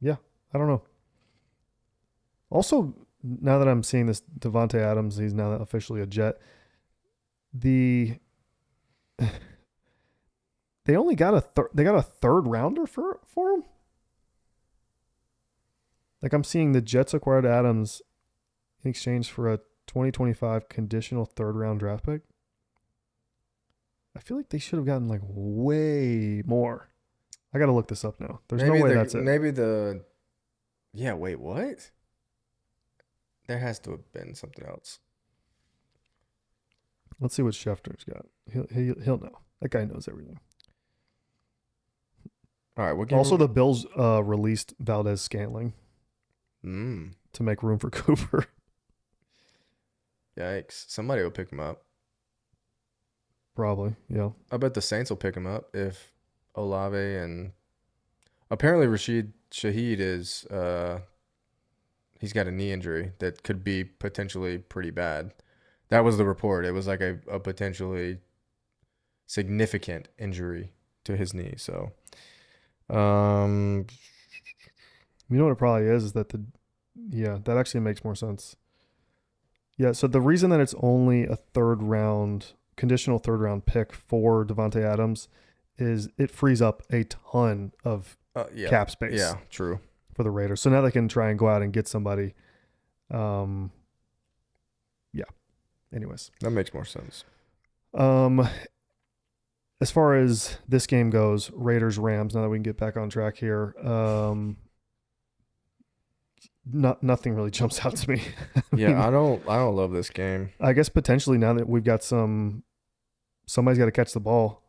yeah, I don't know. Also, now that I'm seeing this Devontae Adams, he's now officially a Jet. The they only got a third rounder for him. Like I'm seeing the Jets acquired Adams in exchange for a 2025 conditional third round draft pick. I feel like they should have gotten like way more. I got to look this up now. There's no way that's it. Maybe the. Yeah. Wait. What? There has to have been something else. Let's see what Schefter's got. He'll know. That guy knows everything. All right. What Also, the Bills released Valdez Scantling to make room for Cooper. Yikes! Somebody will pick him up. Probably, yeah. I bet the Saints will pick him up if Olave and apparently Rashid Shaheed is he's got a knee injury that could be potentially pretty bad. That was the report. It was like a potentially significant injury to his knee. So, you know what it probably is that that actually makes more sense. Yeah, so the reason that it's only a conditional third round pick for Devontae Adams is it frees up a ton of cap space. Yeah, true. For the Raiders. So now they can try and go out and get somebody. Anyways. That makes more sense. As far as this game goes, Raiders Rams, now that we can get back on track here, nothing really jumps out to me. I don't love this game. I guess potentially now that we've got somebody's got to catch the ball.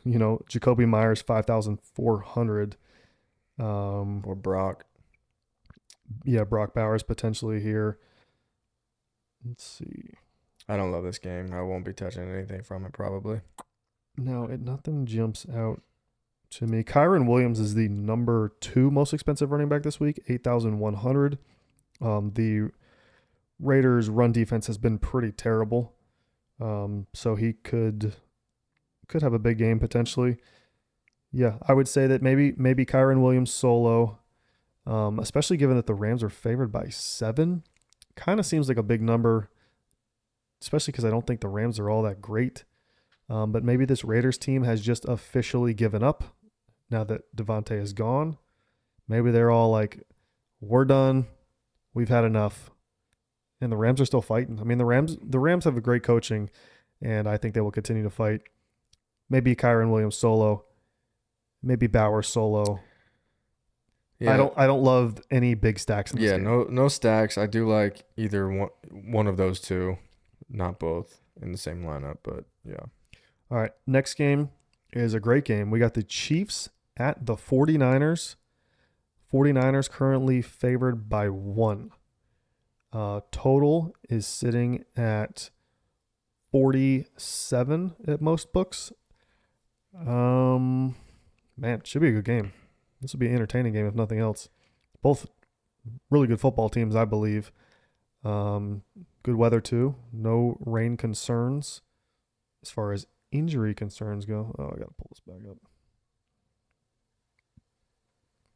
You know, Jacoby Myers 5,400. Or Brock. Yeah, Brock Bowers potentially here. Let's see. I don't love this game. I won't be touching anything from it probably. No, nothing jumps out to me. Kyron Williams is the number 2 most expensive running back this week, 8,100. The Raiders' run defense has been pretty terrible, so he could have a big game potentially. Yeah, I would say that maybe Kyron Williams solo, especially given that the Rams are favored by 7. Kind of seems like a big number, especially because I don't think the Rams are all that great. But maybe this Raiders team has just officially given up now that Devontae is gone. Maybe they're all like, we're done. We've had enough. And the Rams are still fighting. I mean, the Rams have a great coaching, and I think they will continue to fight. Maybe Kyron Williams solo. Maybe Bowers solo. Yeah. I don't love any big stacks in this game. No stacks. I do like either one of those two, not both in the same lineup, but yeah. All right, next game is a great game. We got the Chiefs at the 49ers. 49ers currently favored by 1. Total is sitting at 47 at most books. Man, it should be a good game. This will be an entertaining game if nothing else. Both really good football teams, I believe. Good weather too. No rain concerns as far as injury concerns go. Oh, I got to pull this back up.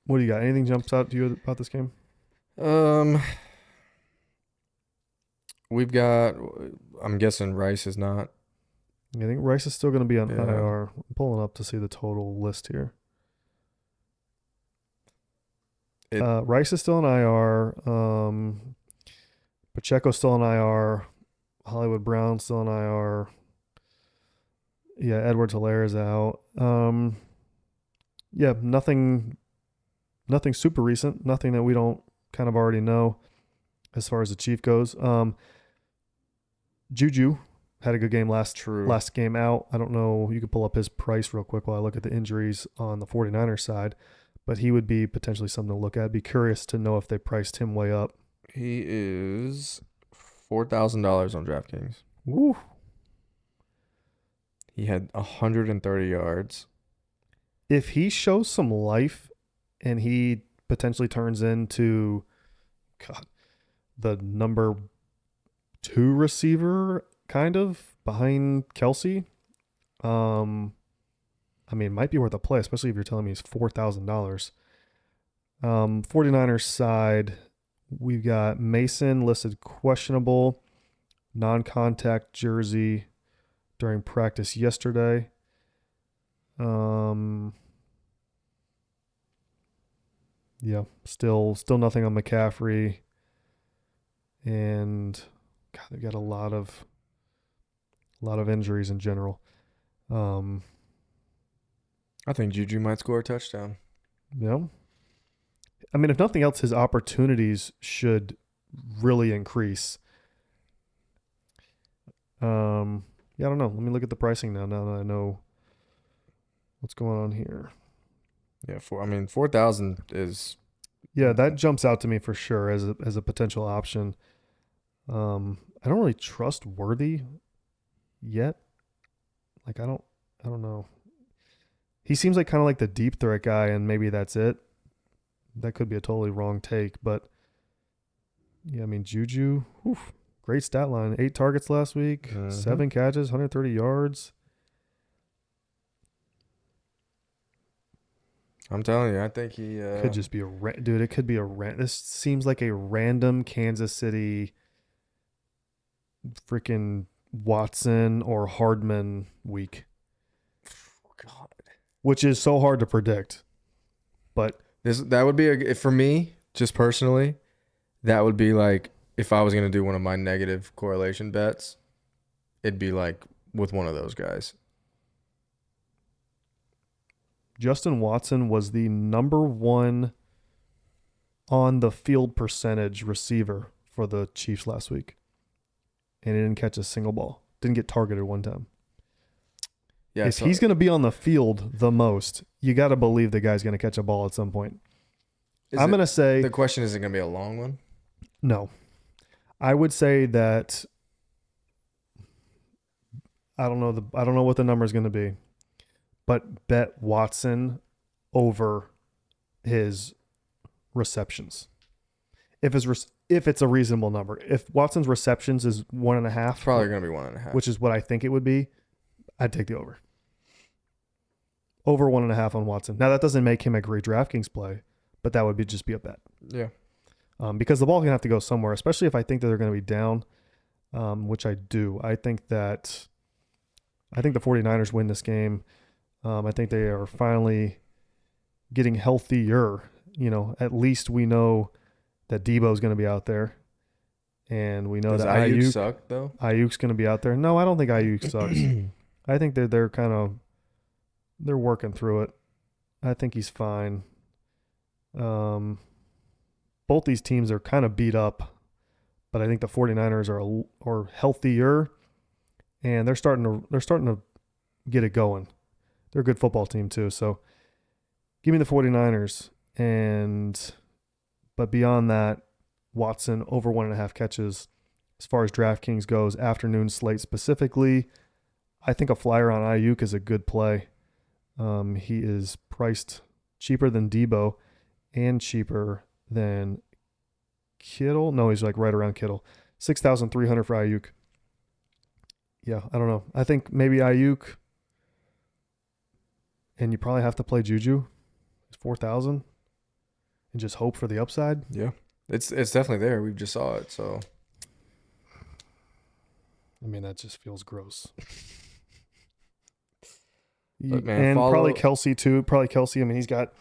What do you got? Anything jumps out to you about this game? We've got, I'm guessing Rice is not. I think Rice is still going to be on IR. I'm pulling up to see the total list here. Rice is still on IR. Pacheco's still on IR. Hollywood Brown's still on IR. Yeah, Edwards-Helaire is out. Yeah, nothing super recent. Nothing that we don't kind of already know as far as the Chief goes. Juju had a good game last game out. I don't know. You could pull up his price real quick while I look at the injuries on the 49ers side. But he would be potentially something to look at. I'd be curious to know if they priced him way up. He is $4,000 on DraftKings. Woo. He had 130 yards. If he shows some life and he potentially turns into the number 2 receiver kind of behind Kelsey. I mean, it might be worth a play, especially if you're telling me he's $4,000. 49ers side, we've got Mason listed questionable, non-contact jersey during practice yesterday. Yeah, still nothing on McCaffrey, and God, they've got a lot of injuries in general. I think Juju might score a touchdown. Yeah. I mean, if nothing else, his opportunities should really increase. Yeah, I don't know. Let me look at the pricing now that I know what's going on here. Yeah, 4,000 is. Yeah, that jumps out to me for sure as a potential option. I don't really trust Worthy yet. Like I don't know. He seems like kind of like the deep threat guy, and maybe that's it. That could be a totally wrong take, but yeah, I mean Juju, great stat line. 8 targets last week, 7 catches, 130 yards. I'm telling you, I think he could just be dude. It could be this seems like a random Kansas City freaking Watson or Hardman week. God. Which is so hard to predict. But that would be for me, just personally, that would be like if I was going to do one of my negative correlation bets, it'd be like with one of those guys. Justin Watson was the number 1 on the field percentage receiver for the Chiefs last week. And he didn't catch a single ball. Didn't get targeted one time. Yeah, if he's going to be on the field the most, you got to believe the guy's going to catch a ball at some point. I'm going to say... The question isn't going to be a long one? No. I would say that... I don't know what the number is going to be. But bet Watson over his receptions. If it's a reasonable number. If Watson's receptions is 1.5... It's probably going to be 1.5. Which is what I think it would be. I'd take the over. Over 1.5 on Watson. Now, that doesn't make him a great DraftKings play, but that would just be a bet. Yeah. Because the ball can have to go somewhere, especially if I think that they're going to be down, which I do. I think the 49ers win this game. I think they are finally getting healthier. At least we know that Debo's going to be out there. And we know Does that Ayuk suck, though? Ayuk's going to be out there. No, I don't think Ayuk sucks. I think they're kind of they're working through it. I think he's fine. Both these teams are kind of beat up, but I think the 49ers are healthier, and they're starting to get it going. They're a good football team too. So give me the 49ers, but beyond that, Watson over 1.5 catches. As far as DraftKings goes, afternoon slate specifically, I think a flyer on Ayuk is a good play. He is priced cheaper than Debo and cheaper than Kittle. No, he's like right around Kittle. 6,300 for Ayuk. Yeah, I don't know. I think maybe Ayuk, and you probably have to play Juju. It's 4,000, and just hope for the upside. Yeah, it's definitely there. We just saw it, so. I mean, that just feels gross. But man, and probably Kelsey too. Probably Kelsey. I mean, he's got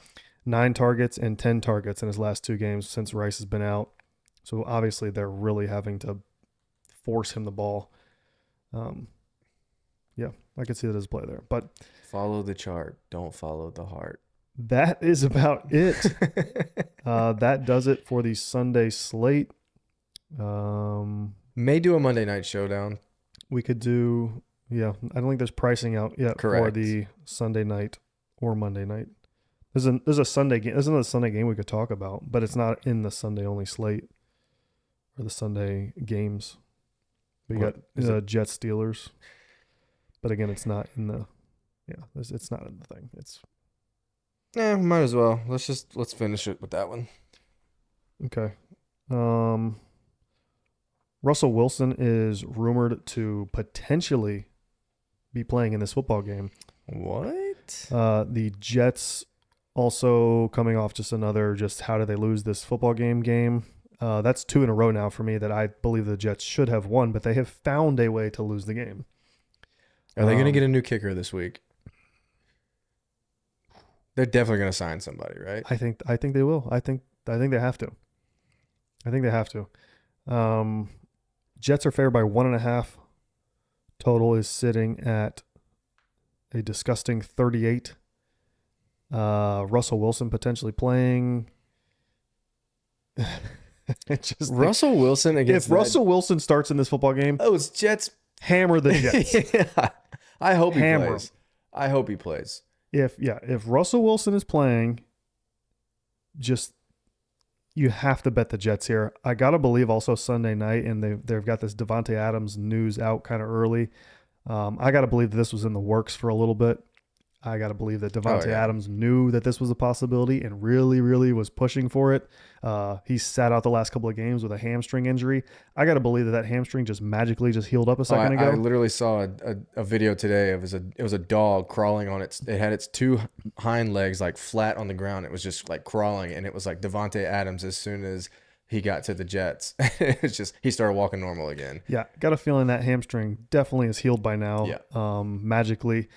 9 targets and 10 targets in his last 2 games since Rice has been out. So obviously they're really having to force him the ball. Yeah, I could see that as play there. But follow the chart. Don't follow the heart. That is about it. That does it for the Sunday slate. May do a Monday night showdown. We could do... Yeah, I don't think there's pricing out yet for the Sunday night or Monday night. There's a Sunday game. There's another Sunday game we could talk about, but it's not in the Sunday only slate or the Sunday games. We got Jets Steelers, but again, it's not in the. Yeah, it's not in the thing. It's. Might as well. Let's finish it with that one. Okay. Russell Wilson is rumored to potentially be playing in this football game. What? The Jets also coming off just another how did they lose this football game. That's 2 in a row now for me that I believe the Jets should have won, but they have found a way to lose the game. Are they going to get a new kicker this week? They're definitely going to sign somebody, right? I think they will. I think they have to. Jets are favored by 1.5. Total is sitting at a disgusting 38. Russell Wilson potentially playing. Russell Wilson against if Russell Wilson starts in this football game, it's Jets. Hammer the Jets. Yeah. I hope he Hammer. plays. I hope he plays. If Russell Wilson is playing, you have to bet the Jets here. I gotta believe also Sunday night, and they've got this Davante Adams news out kind of early. I gotta believe that this was in the works for a little bit. I gotta believe that Davante Adams knew that this was a possibility and really, really was pushing for it. He sat out the last couple of games with a hamstring injury. I gotta believe that hamstring just magically just healed up a second ago. I literally saw a video today. It was a dog crawling on its. It had its 2 hind legs like flat on the ground. It was just like crawling, and it was like Davante Adams as soon as he got to the Jets. It's just he started walking normal again. Yeah, got a feeling that hamstring definitely is healed by now. Yeah. Magically.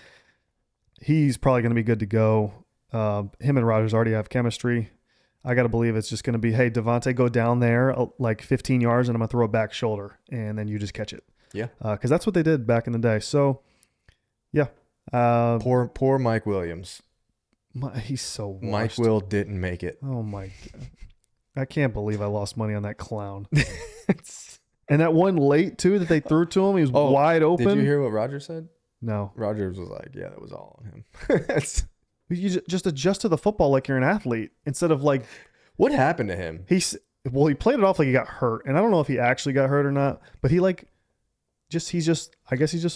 He's probably going to be good to go. Him and Rodgers already have chemistry. I got to believe it's just going to be, hey, Davante, go down there like 15 yards, and I'm going to throw a back shoulder, and then you just catch it. Yeah. Because that's what they did back in the day. So, yeah. Poor Mike Williams. He's so washed. Mike Will didn't make it. Oh, my God. I can't believe I lost money on that clown. And that one late, too, that they threw to him, he was wide open. Did you hear what Roger said? No. Rogers was like, yeah, that was all on him. You just adjust to the football like you're an athlete instead of like. What happened to him? He played it off like he got hurt, and I don't know if he actually got hurt or not. But I guess he's just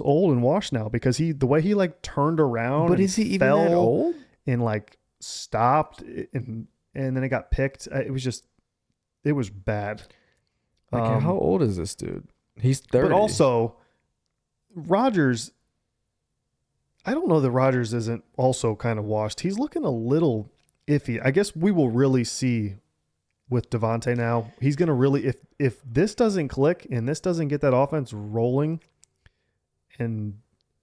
old and washed now because the way he like turned around. But is he even that old? And like stopped and then it got picked. It was bad. Like, how old is this dude? He's 30. But also, Rodgers. I don't know that Rodgers isn't also kind of washed. He's looking a little iffy. I guess we will really see with Davante now. He's going to really, if this doesn't click and this doesn't get that offense rolling, and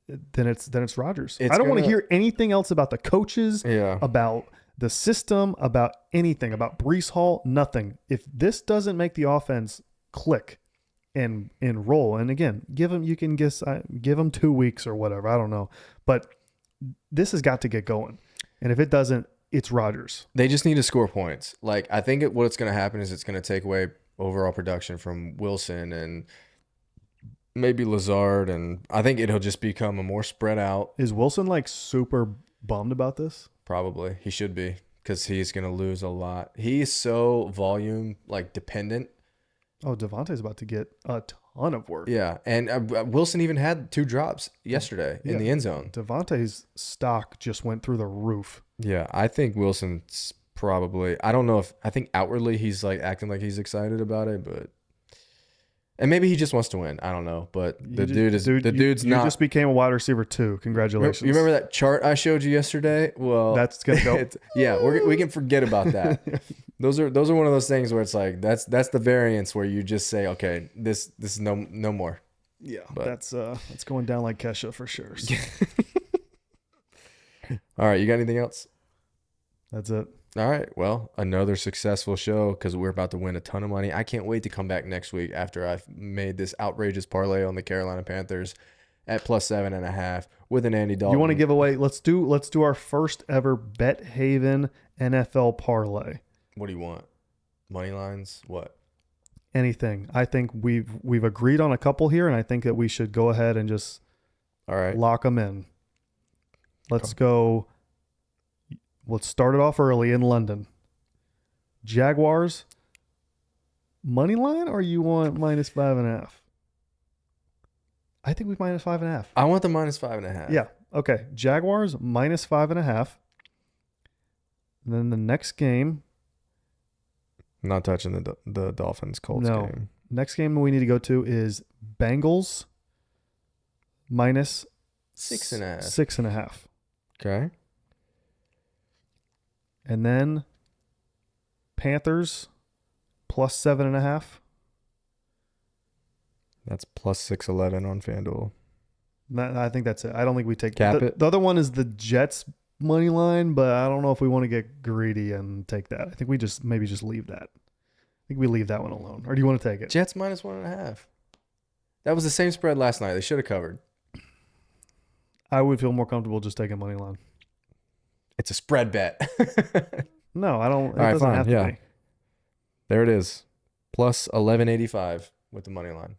then it's Rodgers. I don't want to hear anything else about the coaches, about the system, about anything, about Breece Hall, nothing. If this doesn't make the offense click and roll, and again, give them 2 weeks or whatever. I don't know. But this has got to get going. And if it doesn't, it's Rodgers. They just need to score points. Like, I think what's going to happen is it's going to take away overall production from Wilson and maybe Lazard. And I think it'll just become a more spread out. Is Wilson like super bummed about this? Probably. He should be because he's going to lose a lot. He's so volume like dependent. Oh, Davante's about to get a ton of work. Yeah, and Wilson even had 2 drops yesterday in the end zone. Davante's stock just went through the roof. Yeah, I think Wilson's probably. I don't know if I think outwardly he's like acting like he's excited about it, but and maybe he just wants to win. I don't know, but the dude's not. You just became a wide receiver too. Congratulations. You remember that chart I showed you yesterday? Well, that's gonna go. Yeah, we can forget about that. Those are one of those things where it's like that's the variance where you just say, okay, this is no more. Yeah, but that's going down like Kesha for sure. So. All right, you got anything else? That's it. All right, well, another successful show because we're about to win a ton of money. I can't wait to come back next week after I've made this outrageous parlay on the Carolina Panthers at +7.5 with an Andy Dalton. You want to give away? Let's do our first ever Bet Haven NFL parlay. What do you want? Money lines? What? Anything. I think we've agreed on a couple here, and I think that we should go ahead and just lock them in. Let's go. Let's start it off early in London. Jaguars money line, or you want -5.5? I think we -5.5. I want the -5.5. Yeah. Okay. Jaguars -5.5. And then the next game. Not touching the Dolphins Colts game. Next game we need to go to is Bengals minus 6.5. 6.5. Okay. And then Panthers plus 7.5. That's plus 611 on FanDuel. I think that's it. I don't think we take Cap the, it. the other one is the Jets money line, but I don't know if we want to get greedy and take that. I think we just leave that. I think we leave that one alone. Or do you want to take it? Jets minus 1.5. That was the same spread last night. They should have covered. I would feel more comfortable just taking money line. It's a spread bet. No, I don't. It All right, doesn't fine. have to Yeah. be. There it is. Plus 1185 with the money line.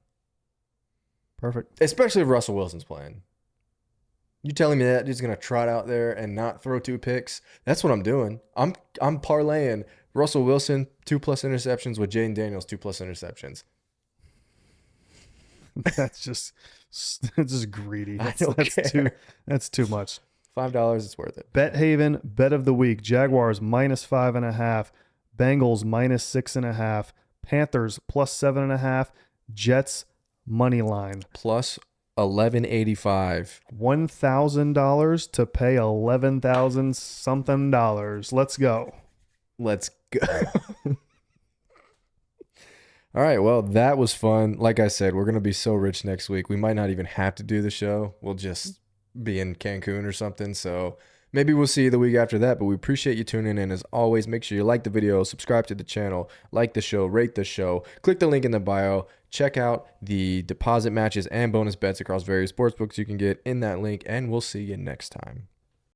Perfect. Especially if Russell Wilson's playing. You telling me that dude's gonna trot out there and not throw 2 picks? That's what I'm doing. I'm parlaying Russell Wilson 2+ interceptions with Jaden Daniels 2+ interceptions. That's just greedy. I don't care. That's too much. $5, it's worth it. Bet Haven bet of the week: Jaguars minus 5.5, Bengals minus 6.5, Panthers plus 7.5, Jets money line. Plus 1185. $1,000 to pay 11,000 something dollars. Let's go. Let's go. All right, well, that was fun. Like I said, we're going to be so rich next week. We might not even have to do the show. We'll just be in Cancun or something. So maybe we'll see you the week after that. But we appreciate you tuning in. As always, make sure you like the video, subscribe to the channel, like the show, rate the show. Click the link in the bio. Check out the deposit matches and bonus bets across various sportsbooks you can get in that link. And we'll see you next time.